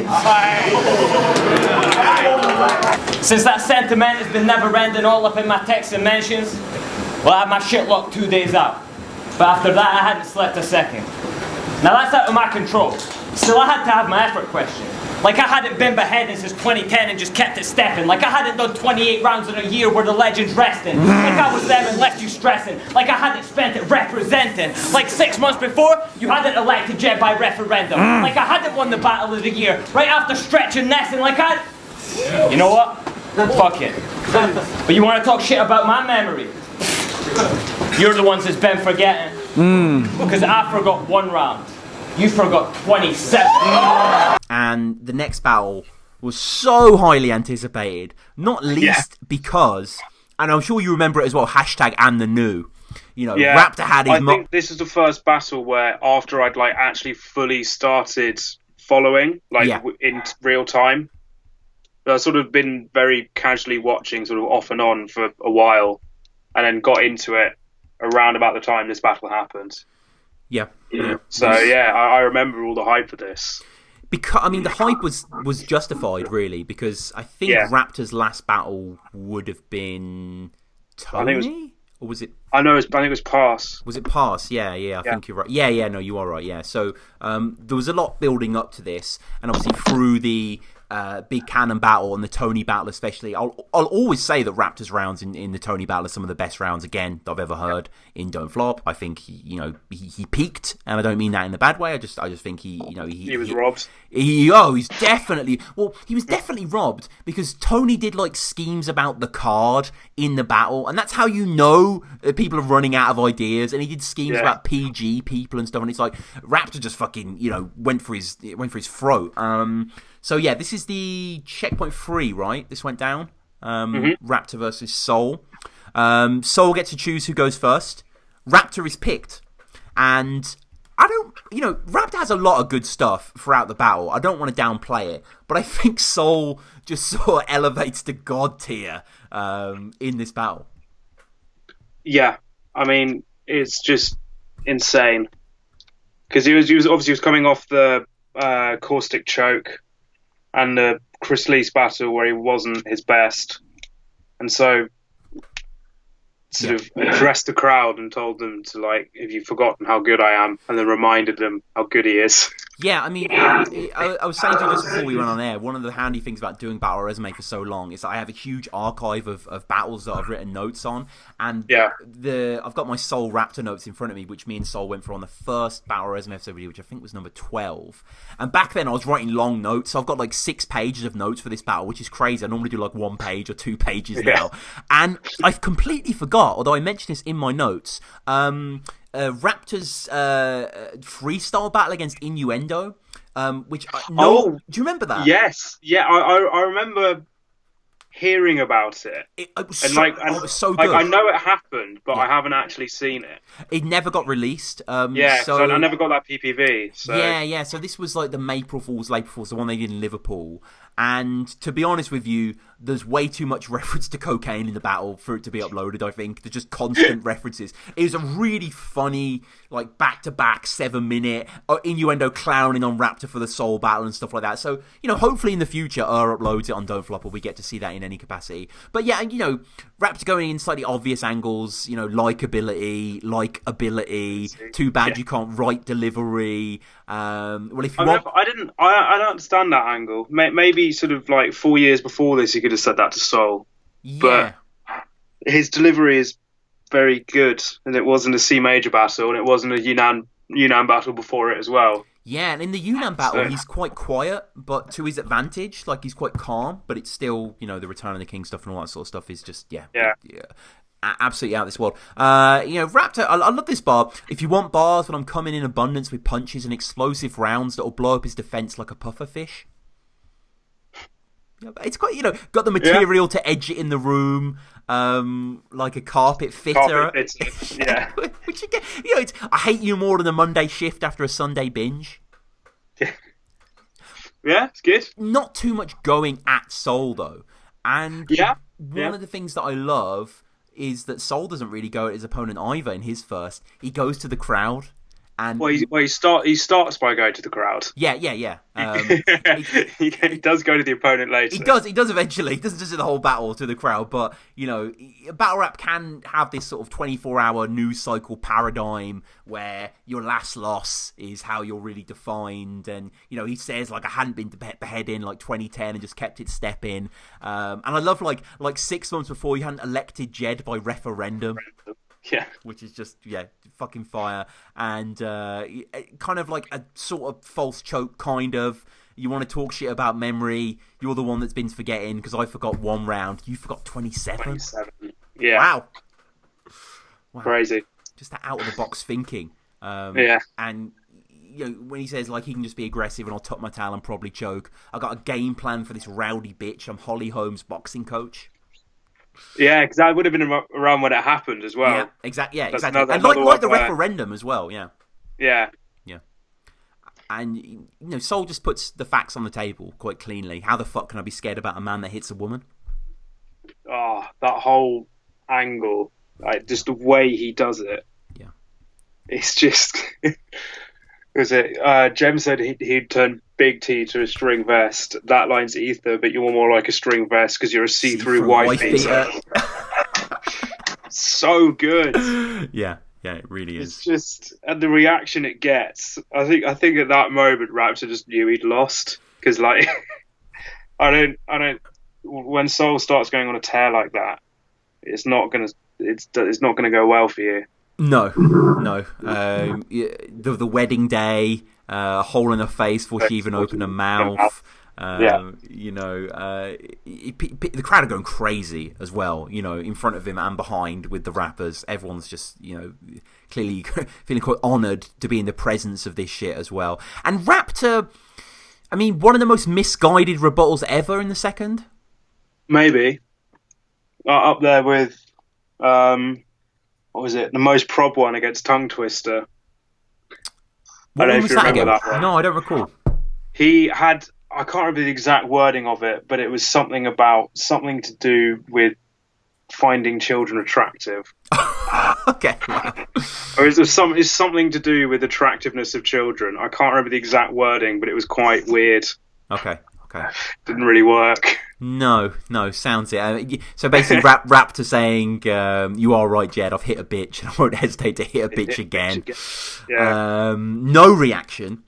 Since that sentiment has been never-ending all up in my texts and mentions, well, I had my shit locked 2 days out. But after that, I hadn't slept a second. Now that's out of my control. Still, I had to have my effort questioned. Like I hadn't been beheading since 2010 and just kept it stepping. Like I hadn't done 28 rounds in a year where the legend's resting. Like I was them and left you stressing. Like I hadn't spent it representing. Like 6 months before, you hadn't elected Jed by referendum. Like I hadn't won the battle of the year right after stretching Nesson. Like You know what? Fuck it. But you want to talk shit about my memory? You're the ones that's been forgetting. Because I forgot 1 round. You forgot 27. And the next battle was so highly anticipated, not least because, and I'm sure you remember it as well, hashtag and the new. You know, Raptor had his... I think this is the first battle where after I'd like actually fully started following, in real time. I've sort of been very casually watching sort of off and on for a while, and then got into it around about the time this battle happened. Yeah. So I remember all the hype for this. Because I mean, the hype was justified, really, because I think Raptor's last battle would have been Tony, or was it? I think it was Pass. Was it Pass? Yeah. I think you're right. Yeah. No, you are right. Yeah. So there was a lot building up to this, and obviously through the big cannon battle and the Tony battle especially, I'll always say that Raptor's rounds in the Tony battle are some of the best rounds again that I've ever heard in Don't Flop. I think he peaked, and I don't mean that in a bad way. I just think he was robbed. He was definitely robbed, because Tony did like schemes about the card in the battle, and that's how you know that people are running out of ideas. And he did schemes about PG people and stuff, and it's like Raptor just fucking went for his throat. So yeah, this is the checkpoint 3, right? This went down. Raptor versus Soul. Soul gets to choose who goes first. Raptor is picked, and Raptor has a lot of good stuff throughout the battle. I don't want to downplay it, but I think Soul just sort of elevates to God tier in this battle. Yeah, I mean, it's just insane, because he was coming off the caustic choke and the Chris Lee's battle where he wasn't his best, and so sort of addressed the crowd and told them to, like, have you forgotten how good I am, and then reminded them how good he is. Yeah, I mean, I was saying to you just before we went on air, one of the handy things about doing Battle Resume for so long is that I have a huge archive of battles that I've written notes on, and I've got my Soul Raptor notes in front of me, which me and Soul went for on the first Battle Resume episode we did, which I think was number 12. And back then I was writing long notes, so I've got like 6 pages of notes for this battle, which is crazy. I normally do like 1 page or 2 pages now. And I've completely forgot, although I mentioned this in my notes, Raptor's freestyle battle against Innuendo, which do you remember that? Yes, I remember hearing about it. It was so good. I know it happened, but I haven't actually seen it. It never got released. So I never got that PPV. So. Yeah. So this was like the April Fool's, the one they did in Liverpool. And to be honest with you, there's way too much reference to cocaine in the battle for it to be uploaded, I think. There's just constant references. It was a really funny, like, back-to-back 7-minute Innuendo clowning on Raptor for the Soul battle and stuff like that. So, hopefully in the future, uploads it on Don't Flop, or we get to see that in any capacity. But yeah, Raptor going in slightly obvious angles, likability, too bad you can't write delivery. Well, if you I don't understand that angle. Maybe sort of like 4 years before this, he could have said that to Soul. Yeah. But his delivery is very good, and it wasn't a C major battle, and it wasn't a Yunnan battle before it as well. Yeah, and in the Yunnan battle, he's quite quiet, but to his advantage, like, he's quite calm, but it's still, the Return of the King stuff and all that sort of stuff is just, absolutely out of this world. Raptor, I love this bar. If you want bars, when I'm coming in abundance with punches and explosive rounds that will blow up his defense like a puffer fish. It's quite, got the material to edge it in the room, like a carpet fitter. Which again, I hate you more than a Monday shift after a Sunday binge. Yeah, it's good. Not too much going at Soul though, and one of the things that I love is that Soul doesn't really go at his opponent either in his first. He goes to the crowd. And he starts by going to the crowd. Yeah. He does go to the opponent later. He does eventually. He doesn't just do the whole battle to the crowd, but battle rap can have this sort of 24-hour news cycle paradigm where your last loss is how you're really defined. And he says like I hadn't been beheaded in like 2010 and just kept it stepping. And I love like 6 months before you hadn't elected Jed by referendum. Yeah, which is just fucking fire, and kind of like a sort of false choke. Kind of, you want to talk shit about memory. You're the one that's been forgetting because I forgot 1 round. You forgot 27. Yeah. Wow. Crazy. Just that out of the box thinking. Yeah. And when he says like he can just be aggressive and I'll tuck my tail and probably choke. I got a game plan for this rowdy bitch. I'm Holly Holm's boxing coach. Yeah, because I would have been around when it happened as well. Yeah, exactly. Yeah, That's exactly. And like the referendum as well. Yeah. Yeah. Yeah. And Soul just puts the facts on the table quite cleanly. How the fuck can I be scared about a man that hits a woman? Oh, that whole angle, like just the way he does it. Yeah. It's just. Was it? Jem said he'd turn Big T to a string vest. That line's ether, but you're more like a string vest because you're a see-through wife beater. So good. Yeah, it really is. It's just, and the reaction it gets. I think at that moment, Raptor just knew he'd lost because, like, I don't. When Soul starts going on a tear like that, it's not gonna go well for you. No. The wedding day, a hole in her face before she even opened her mouth. The crowd are going crazy as well, in front of him and behind with the rappers. Everyone's just, clearly feeling quite honoured to be in the presence of this shit as well. And Raptor, I mean, one of the most misguided rebuttals ever in the second? Maybe. Up there with... what was it? The most prob one against Tongue Twister. What one was that again? No, I don't recall. He had, I can't remember the exact wording of it, but it was something to do with finding children attractive. Okay. Or it's something to do with attractiveness of children. I can't remember the exact wording, but it was quite weird. Okay. Didn't really work. No, sounds it. So basically, Raptor saying, "You are right, Jed. I've hit a bitch, and I won't hesitate to hit a bitch again." Yeah. No reaction.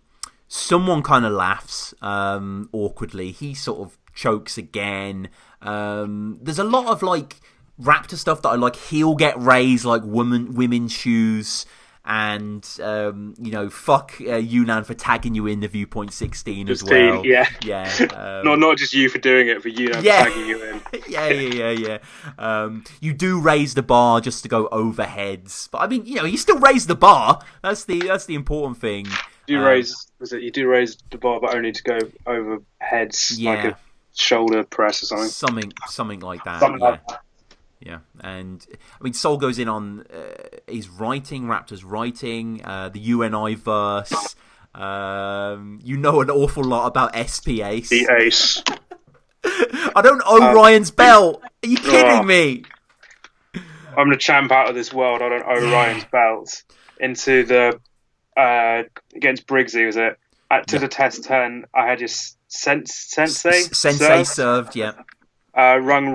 Someone kind of laughs awkwardly. He sort of chokes again. There's a lot of like Raptor stuff that I like. He'll get raised like women's shoes. And fuck Yunnan for tagging you in the Viewpoint 16 as well. Yeah. Not just you for doing it, for Yunnan for tagging you in. Yeah. You do raise the bar just to go overheads, but I mean, you still raise the bar. That's the important thing. You do raise the bar, but only to go over heads, like a shoulder press or something. Something like that. Yeah, and I mean, Soul goes in on his writing, Raptor's writing, the UNI verse. An awful lot about SP Ace. The Ace. I don't owe Ryan's belt. Are you kidding me? I'm the champ out of this world. I don't owe Ryan's belt. Into the against Briggsy, was it? The test 10, I had your Sensei served. Yeah. Run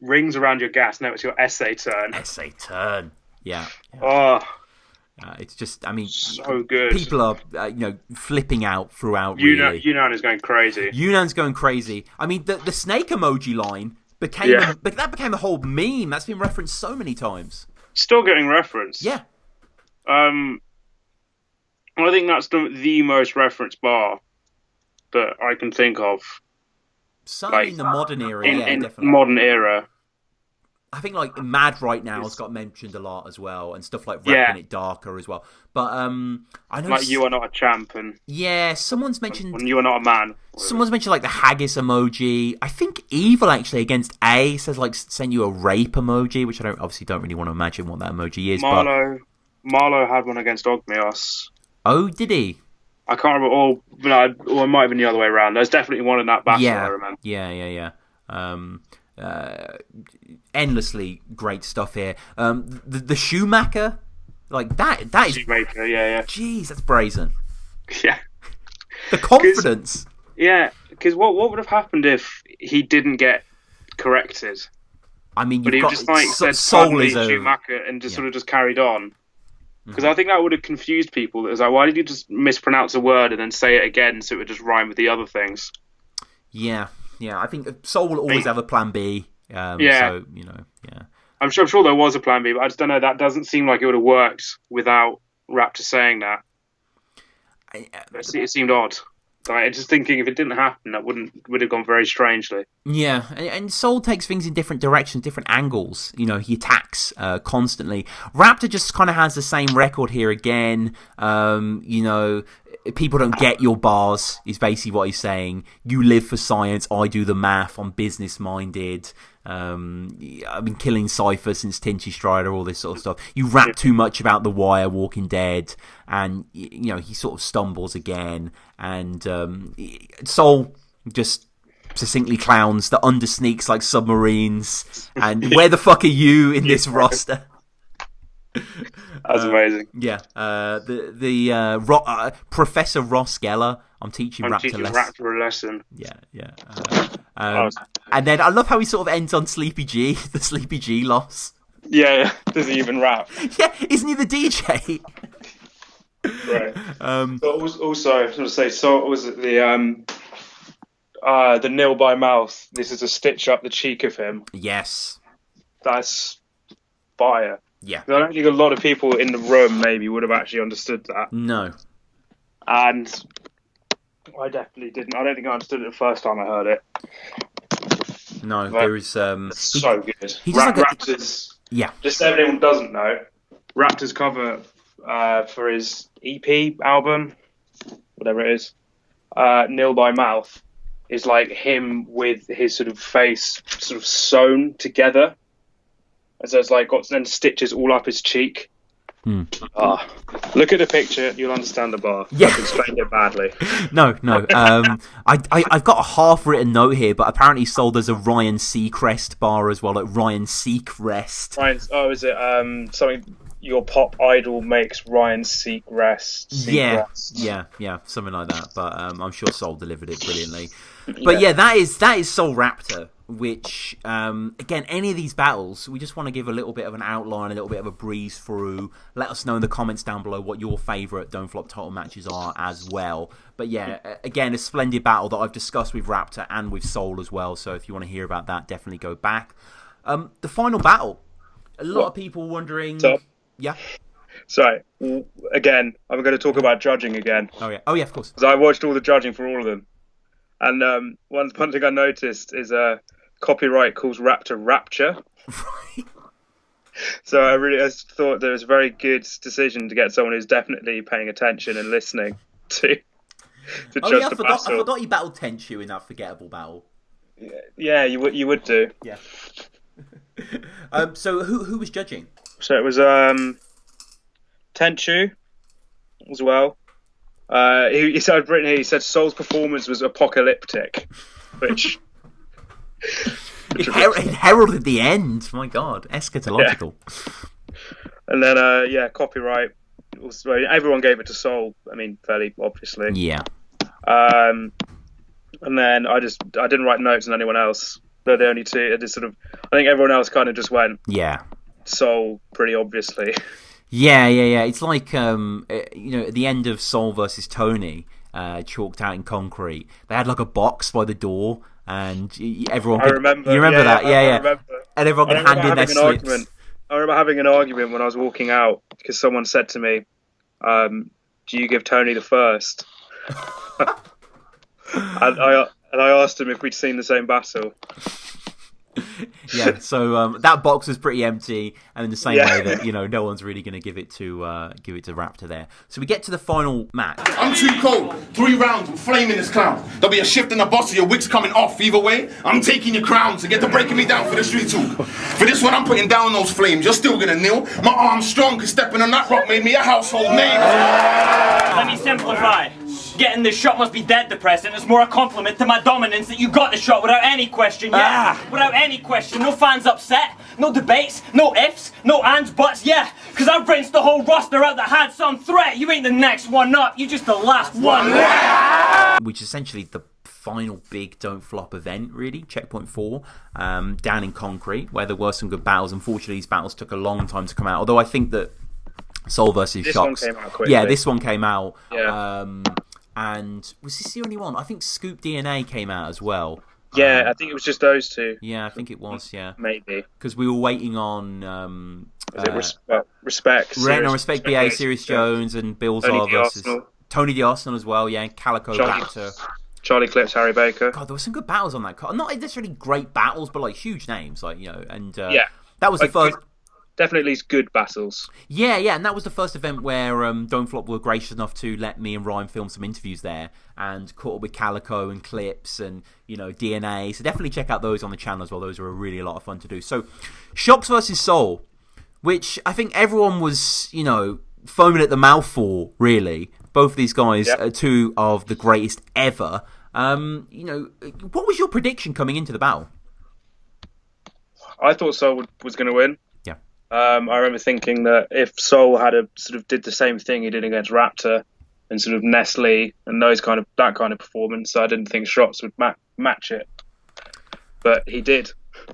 rings around your gas. No, it's your essay turn. Yeah. Oh, it's just, I mean, so good. People are, flipping out throughout. Yunnan is going crazy. Yunan's going crazy. I mean, the snake emoji line became a whole meme. That's been referenced so many times. Still getting referenced. Yeah. I think that's the most referenced bar that I can think of. Certainly in the modern era, in definitely. Modern era. I think like Mad Right Now has got mentioned a lot as well, and stuff like Rapping It Darker as well. But I know like You Are Not a Champ, and someone's mentioned when You Are Not a Man. Someone's mentioned like the haggis emoji. I think Evil actually against A says like send you a rape emoji, which I don't really want to imagine what that emoji is. Marlo had one against Ogmios. Oh, did he? I can't remember, or it might have been the other way around. There's definitely one in that battle, I remember. Yeah. Endlessly great stuff here. The Shoemaker, like that is... Shoemaker, yeah. Jeez, that's brazen. Yeah. The confidence. Yeah, because what would have happened if he didn't get corrected? I mean, but he just said Soul is Schumacher and just sort of just carried on. Because I think that would have confused people. It was like, why did you just mispronounce a word and then say it again so it would just rhyme with the other things? Yeah. I think Soul will always have a plan B. So, I'm sure there was a plan B, but I just don't know. That doesn't seem like it would have worked without Raptor saying that. It seemed odd. Like, just thinking if it didn't happen, that would have gone very strangely. Yeah, and Soul takes things in different directions, different angles. You know, he attacks constantly. Raptor just kind of has the same record here again. You know, people don't get your bars, is basically what he's saying. You live for science, I do the math, I'm business-minded. I've been killing Cypher since Tinchy Strider, all this sort of stuff. You rap too much about The Wire, Walking Dead, and, you know, he sort of stumbles again. And Soul just succinctly clowns the undersneaks like submarines. And where the fuck are you in this roster? That's amazing. Yeah. Professor Ross Geller. I'm teaching Raptor a lesson. Yeah. And then I love how he sort of ends on Sleepy G, the Sleepy G loss. Yeah. Does he even rap? Yeah, isn't he the DJ? Right. But also, I was going to say, so was it the nil by mouth? This is a stitch up the cheek of him. Yes. That's fire. Yeah. I don't think a lot of people in the room maybe would have actually understood that. No. And I definitely didn't. I don't think I understood it the first time I heard it. No, but there is... so good. Raptors... Yeah. Just so anyone doesn't know, Raptors cover for his EP album, whatever it is, Nil by Mouth, is like him with his sort of face sort of sewn together. And so it's like got then stitches all up his cheek. Look at the picture, you'll understand the bar. Yeah. I've explained it badly. No. I've got a half-written note here, but apparently Soul there's a Ryan Seacrest bar as well, like Ryan Seacrest. Is it something your pop idol makes Ryan Seacrest? Yeah, something like that. But I'm sure Soul delivered it brilliantly. But yeah, that is Soul Raptor. Which, again, any of these battles, we just want to give a little bit of an outline, a little bit of a breeze through. Let us know in the comments down below what your favourite Don't Flop title matches are as well. But yeah, again, a splendid battle that I've discussed with Raptor and with Soul as well. So if you want to hear about that, definitely go back. The final battle. A lot of people wondering... Tom? Yeah? Sorry. Again, I'm going to talk about judging again. Oh, yeah, of course. Because I watched all the judging for all of them. And one thing I noticed is... copyright calls Raptor Rapture. Right. So I thought that it was a very good decision to get someone who's definitely paying attention and listening to judge the battle. I forgot you battled Tenchu in that forgettable battle. Yeah, you would do. Yeah. So who was judging? So it was Tenchu as well. He said written here. He said Soul's performance was apocalyptic, which. It heralded the end. My God, eschatological. Yeah. And then, copyright. Everyone gave it to Soul. I mean, fairly obviously. Yeah. And then I didn't write notes on anyone else. They're the only two. I think everyone else kind of just went. Yeah. Soul, pretty obviously. Yeah. It's like at the end of Soul versus Tony, chalked out in concrete. They had like a box by the door. And everyone could... remember. You remember that? Yeah. Remember. And everyone could hand in their slips. I remember having an argument when I was walking out because someone said to me, do you give Tony the first? and I asked him if we'd seen the same battle. Yeah, so that box was pretty empty, and in the same way that no one's really going to give it to Raptor there. So we get to the final match. I'm too cold. 3 rounds, I'm flaming this clown. There'll be a shift in the boss, of your wig's coming off. Either way, I'm taking your crown to get to breaking me down for the street talk. For this one, I'm putting down those flames. You're still gonna kneel. My arm's strong, cause stepping on that rock made me a household name. Let me simplify. Getting this shot must be dead depressing. It's more a compliment to my dominance that you got the shot without any question. Yeah, without any question. No fans upset, no debates, no ifs, no ands, buts. Yeah, because I've rinsed the whole roster out that had some threat. You ain't the next one up. You just the last one. Which is essentially the final big Don't Flop event, really. Checkpoint 4, down in concrete, where there were some good battles. Unfortunately, these battles took a long time to come out. Although I think that Soul versus Shocks. This one came out quickly. Yeah, this one came out. Yeah. And was this the only one? I think Scoop DNA came out as well. Yeah, I think it was just those two. Yeah, I think it was, yeah. Maybe. Because we were waiting on... Respect? Respect BA, Sirius Jones, and Bill Zar versus... Tony the Arsenal as well, yeah. Calico Raptor. Charlie Clips, Harry Baker. God, there were some good battles on that card. Not necessarily great battles, but like huge names, like, you know. And yeah, that was the first. Definitely good battles. Yeah, and that was the first event where Don't Flop were gracious enough to let me and Ryan film some interviews there, and caught up with Calico and Clips and, you know, DNA. So definitely check out those on the channel as well. Those are really a lot of fun to do. So, Shocks versus Soul, which I think everyone was, you know, foaming at the mouth for, really. Both of these guys are two of the greatest ever. You know, what was your prediction coming into the battle? I thought Soul was going to win. Yeah. I remember thinking that if Soul had sort of did the same thing he did against Raptor and sort of Nestle and that kind of performance, I didn't think Shocks would match it. But he did.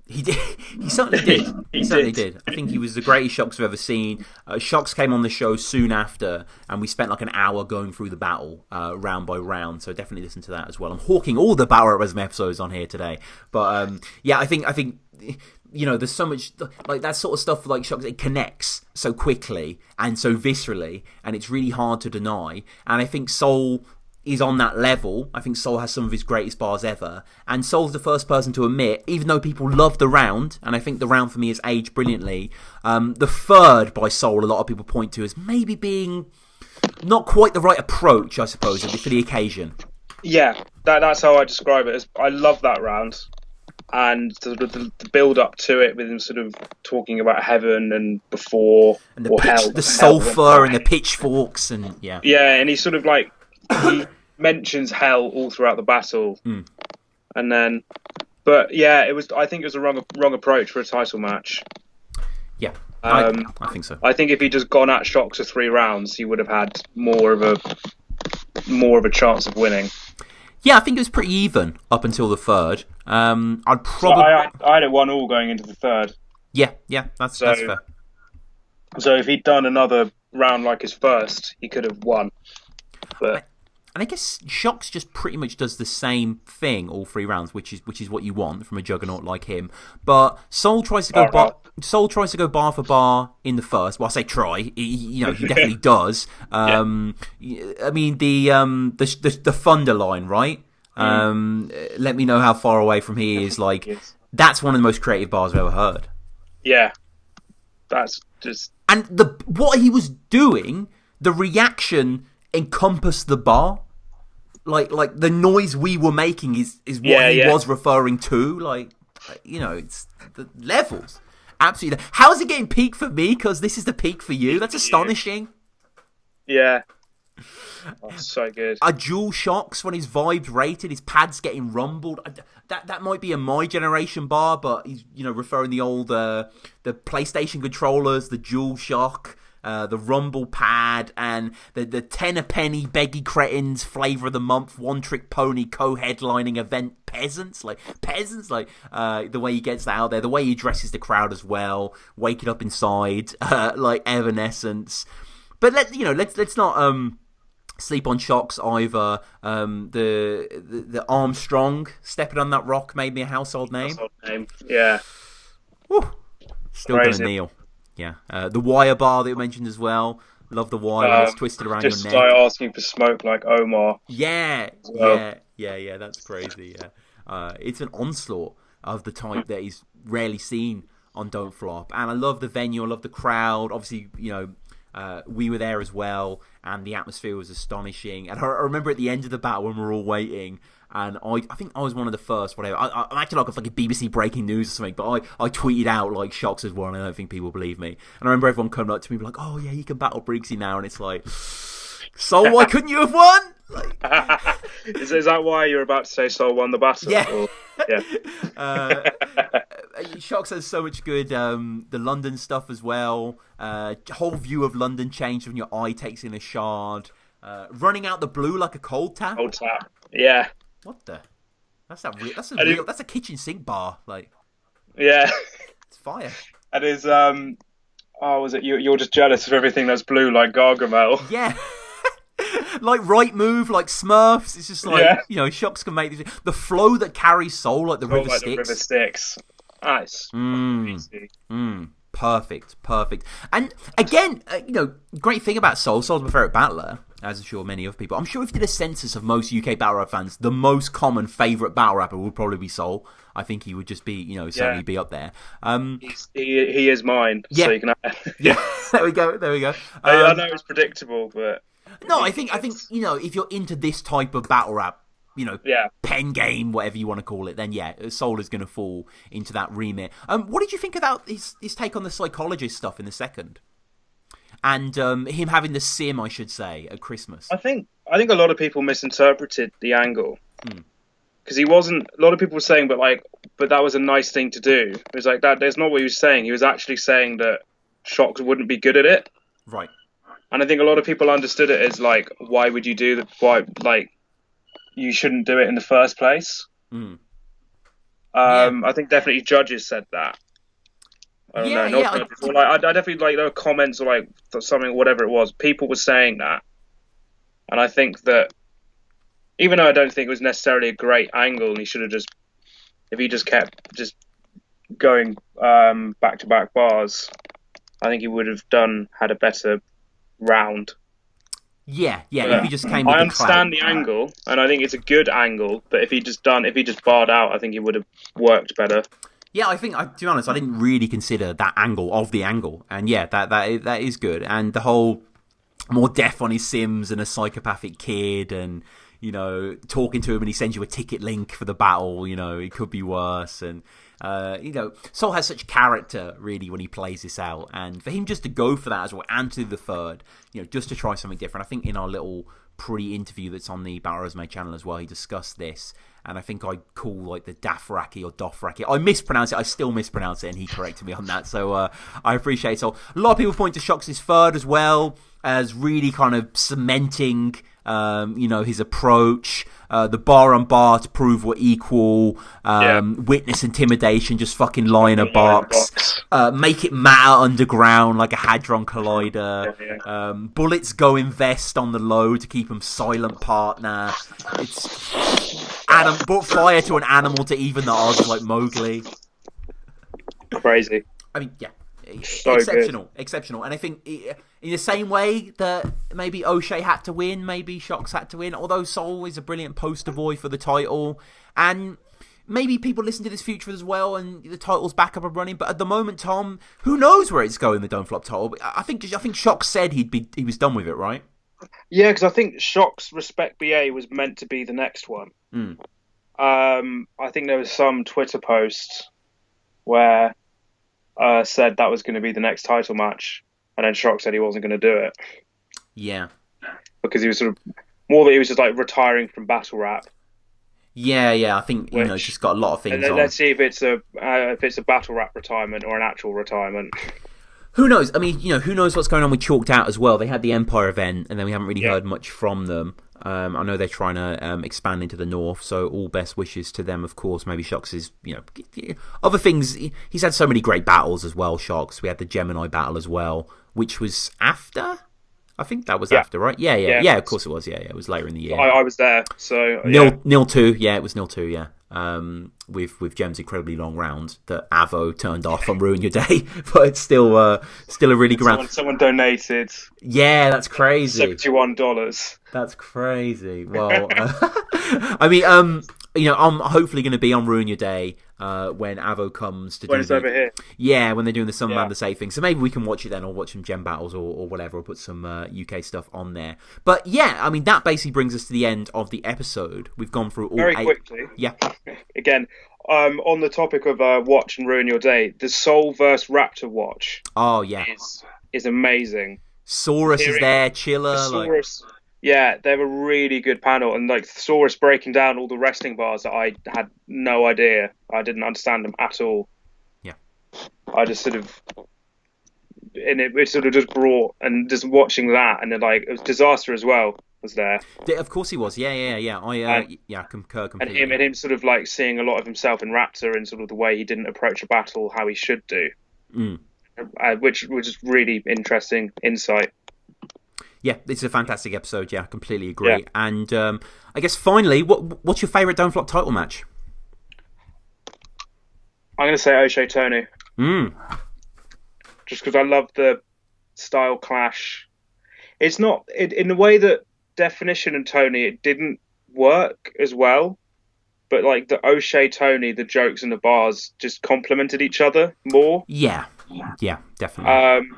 He did. He certainly did. He certainly did. I think he was the greatest Shocks we've ever seen. Shocks came on the show soon after, and we spent like an hour going through the battle round by round. So definitely listen to that as well. I'm hawking all the Battle Rap Resume episodes on here today. But yeah, I think you know, there's so much like that sort of stuff. Like Shocks, it connects so quickly and so viscerally, and it's really hard to deny. And I think Soul is on that level. I think Soul has some of his greatest bars ever, and Soul's the first person to admit, even though people love the round, and I think the round for me has aged brilliantly, the third by Soul a lot of people point to as maybe being not quite the right approach, I suppose, for the occasion. Yeah, that's how I describe it. I love that round, and the build up to it with him sort of talking about heaven and before, and hell, the sulfur and the pitchforks, and yeah, and he's sort of like, he mentions hell all throughout the battle, and then, but yeah, I think it was a wrong approach for a title match. Yeah, I think so. I think if he'd just gone at Shocks for 3 rounds, he would have had more of a chance of winning. Yeah, I think it was pretty even up until the third. I'd probably I had it 1-1 going into the third. Yeah, that's fair. So if he'd done another round like his first, he could have won. But and I guess Shocks just pretty much does the same thing all 3 rounds, which is what you want from a juggernaut like him. But Soul tries to go bar for bar in the first. Well, I say try. He definitely does. I mean the Thunder line, right? Let me know how far away from here is. Like, that's one of the most creative bars I've ever heard. Yeah, that's just, and what he was doing, the reaction encompassed the bar. Like the noise we were making is what he was referring to. Like, you know, it's the levels. Absolutely. How is it getting peak for me? Because this is the peak for you. That's astonishing. Yeah. Oh, so good. A dual Shocks when his vibes rated, his pads getting rumbled. That might be a my generation bar, but he's, you know, referring the old the PlayStation controllers, the Dual Shock, the Rumble pad, and the 10 a penny Beggy Cretins flavor of the month One Trick Pony co-headlining event peasants, like the way he gets that out there, the way he addresses the crowd as well, waking up inside, like Evanescence. But let's not sleep on Shocks either. The Armstrong stepping on that rock made me a household name. Yeah. Woo. Still gonna kneel. Yeah. The wire bar that you mentioned as well. Love the wire when it's twisted around your neck. Just start asking for smoke like Omar. Yeah. Well. Yeah. That's crazy. Yeah. It's an onslaught of the type that is rarely seen on Don't Flop, and I love the venue. I love the crowd. Obviously, you know, we were there as well, and the atmosphere was astonishing. And I remember at the end of the battle when we were all waiting, and I think I was one of the first, whatever. I'm acting like it's like a BBC breaking news or something, but I tweeted out like Shocks has won, and I don't think people believe me. And I remember everyone coming up to me like, "Oh yeah, you can battle Briggsy now," and it's like, "So why couldn't you have won?" Like, is that why you're about to say Soul won the battle? Yeah. Or, yeah. Shocks has so much good. The London stuff as well. Whole view of London changed when your eye takes in a shard. Running out the blue like a cold tap. Cold tap. Yeah. What the? That's a kitchen sink bar. Like. Yeah. It's fire. And is was it you're just jealous of everything that's blue like Gargamel? Yeah. Like Right Move, like Smurfs. It's just like, you know, Shocks can make these. The flow that carries Soul, like the River Styx. The River Styx. Nice. Perfect. And again, you know, great thing about Soul's my favourite battler. as I'm sure many other people. I'm sure if you did a census of most UK battle rap fans, the most common favourite battle rapper would probably be Soul. I think he would just be, certainly be up there. He is mine. Yeah. So you can yeah. There we go. I know it's predictable, but no, I think if you're into this type of battle rap, pen game, whatever you want to call it, then Soul is going to fall into that remit. What did you think about his take on the psychologist stuff in the second? And him having the sim, I should say, at Christmas. I think a lot of people misinterpreted the angle because he wasn't. A lot of people were saying, but that was a nice thing to do. It was like that. That's not what he was saying. He was actually saying that Shocks wouldn't be good at it. Right. And I think a lot of people understood it as like, why would you do that? Why, you shouldn't do it in the first place. I think definitely judges said that. I don't know. I definitely there were comments or something, whatever it was. People were saying that, and I think that even though I don't think it was necessarily a great angle, and he should have if he just kept going back to back bars, I think he would have had a better round. Yeah. If he just came. With I understand the angle, and I think it's a good angle. But if he just barred out, I think he would have worked better. Yeah, I think, to be honest, I didn't really consider that angle of the angle. And that is good. And the whole more death on his Sims and a psychopathic kid and, talking to him and he sends you a ticket link for the battle, it could be worse. And, Soul has such character, really, when he plays this out. And for him just to go for that as well and to the third, just to try something different. I think in our little pre-interview that's on the Battle Resume channel as well, he discussed this. And I think I call the Dafraki or Dothraki. I mispronounce it. I still mispronounce it, and he corrected me on that. So I appreciate it. So a lot of people point to Shocks' third as well as really kind of cementing, his approach. The bar on bar to prove we're equal. Witness intimidation, just fucking lie in a box. Make it matter underground like a Hadron Collider. Bullets go in vest on the low to keep him silent partner. It's put fire to an animal to even the odds like Mowgli. Crazy. I mean, yeah. So exceptional. And I think in the same way that maybe O'Shea had to win, maybe Shocks had to win, although Soul is a brilliant poster boy for the title. And maybe people listen to this future as well and the title's back up and running. But at the moment, Tom, who knows where it's going, the Don't Flop title. I think Shocks said he was done with it, right? Yeah, because I think Shocks Respect BA was meant to be the next one. I think there was some Twitter post where said that was going to be the next title match, and then Shock said he wasn't going to do it. Yeah, because he was sort of more that he was just retiring from battle rap. Yeah. I think it's just got a lot of things. And let's see if it's a battle rap retirement or an actual retirement. Who knows? I mean, who knows what's going on with Chalked Out as well? They had the Empire event, and then we haven't really heard much from them. I know they're trying to expand into the north, so all best wishes to them, of course. Maybe Shocks is, other things. He's had so many great battles as well, Shocks. We had the Gemini battle as well, which was after? I think that was after, right? Yeah, of course it was. Yeah, it was later in the year. I was there, so... 0-2, yeah, it was 0-2, yeah. With Jem's incredibly long round that Avo turned off on Ruin Your Day, but it's still a really good round. Someone donated. Yeah, that's crazy. $71. That's crazy. Well, I mean, I'm hopefully going to be on Ruin Your Day when Avo comes to do it's over here. Yeah, when they're doing the Sun Man the Safe thing. So maybe we can watch it then, or watch some gem battles or whatever, or put some UK stuff on there. But yeah, I mean, that basically brings us to the end of the episode. We've gone through all very 8. Quickly. Yeah. Again, on the topic of watch and Ruin Your Day, the Soul vs Raptor watch. Oh yeah, is amazing. Saurus is there, Chiller. Saurus. Yeah, they have a really good panel, and Saurus breaking down all the wrestling bars that I had no idea. I didn't understand them at all. Yeah, I just sort of, and it sort of just brought, and just watching that, and then it was Disaster as well was there. Of course he was. Yeah. I concur completely. And him sort of seeing a lot of himself in Raptor and sort of the way he didn't approach a battle how he should do, which was really interesting insight. Yeah, it's a fantastic episode. Yeah, I completely agree. Yeah. And I guess finally, what's your favourite Don't Flop title match? I'm going to say O'Shea Tony. Just because I love the style clash. It's not in the way that Definition and Tony, it didn't work as well. But like the O'Shea Tony, the jokes and the bars just complemented each other more. Yeah, definitely.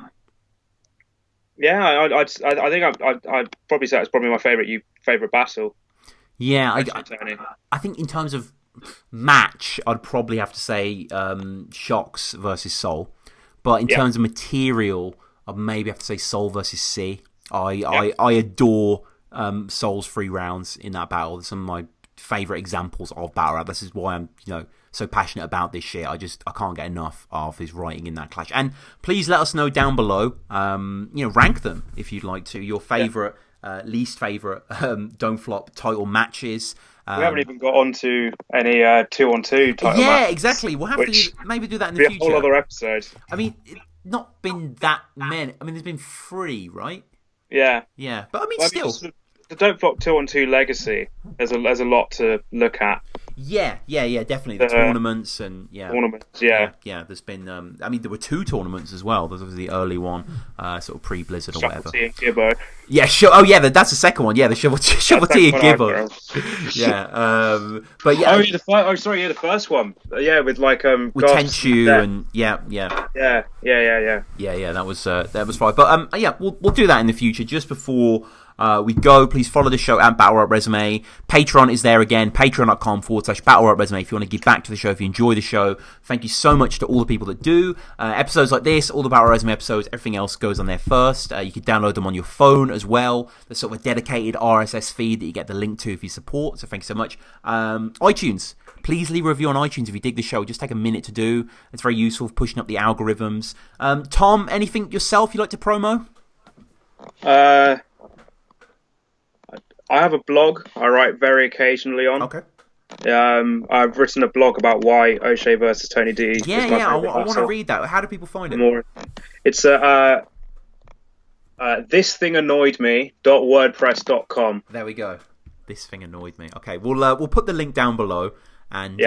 Yeah, I think I'd probably say it's probably my favorite battle. Yeah, I think in terms of match, I'd probably have to say Shocks versus Soul. But in terms of material, I'd maybe have to say Soul versus C. I adore Soul's 3 rounds in that battle. Some of my favourite examples of battle rap. This is why I'm so passionate about this shit. I can't get enough of his writing in that clash. And please let us know down below. Rank them if you'd like to. Your favourite, least favourite Don't Flop title matches. We haven't even got onto any 2-on-2 title matches. Yeah, exactly. We'll have to maybe do that in the future. A whole other episode. I mean, it's not been that many. I mean, there's been 3, right? Yeah. Yeah, but I mean, still. The Don't Flop 2-on-2 legacy, there's a lot to look at. Yeah, definitely. The tournaments and Tournaments, yeah. There's been, I mean, there were 2 tournaments as well. There's obviously the early one, sort of pre-Blizzard or whatever. Shovel T and Gibbo. Yeah, that's the second one. Yeah, the Shovel T and Gibbo. Yeah, but yeah. The first one. Yeah, with like with Tenchu and yeah. Yeah. That was fine. But we'll do that in the future. Just before we go, please follow the show at Battle Rap Resume. Patreon is there again, patreon.com/Battle Rap Resume if you want to give back to the show, if you enjoy the show. Thank you so much to all the people that do. Episodes like this, all the Battle Rap Resume episodes, everything else goes on there first. You can download them on your phone as well. There's sort of a dedicated RSS feed that you get the link to if you support, so thank you so much. iTunes. Please leave a review on iTunes if you dig the show. Just take a minute to do. It's very useful for pushing up the algorithms. Tom, anything yourself you'd like to promo? I have a blog I write very occasionally on. Okay. I've written a blog about why O'Shea versus Tony D. I want to read that. How do people find it? It's thisthinganoidme.wordpress.com. There we go. This thing annoyed me. Okay, we'll put the link down below, and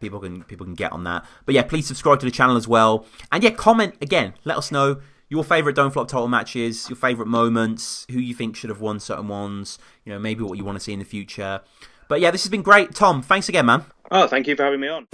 people can get on that. But yeah, please subscribe to the channel as well, and comment again. Let us know your favourite Don't Flop title matches, your favourite moments, who you think should have won certain ones, maybe what you want to see in the future. But yeah, this has been great. Tom, thanks again, man. Oh, thank you for having me on.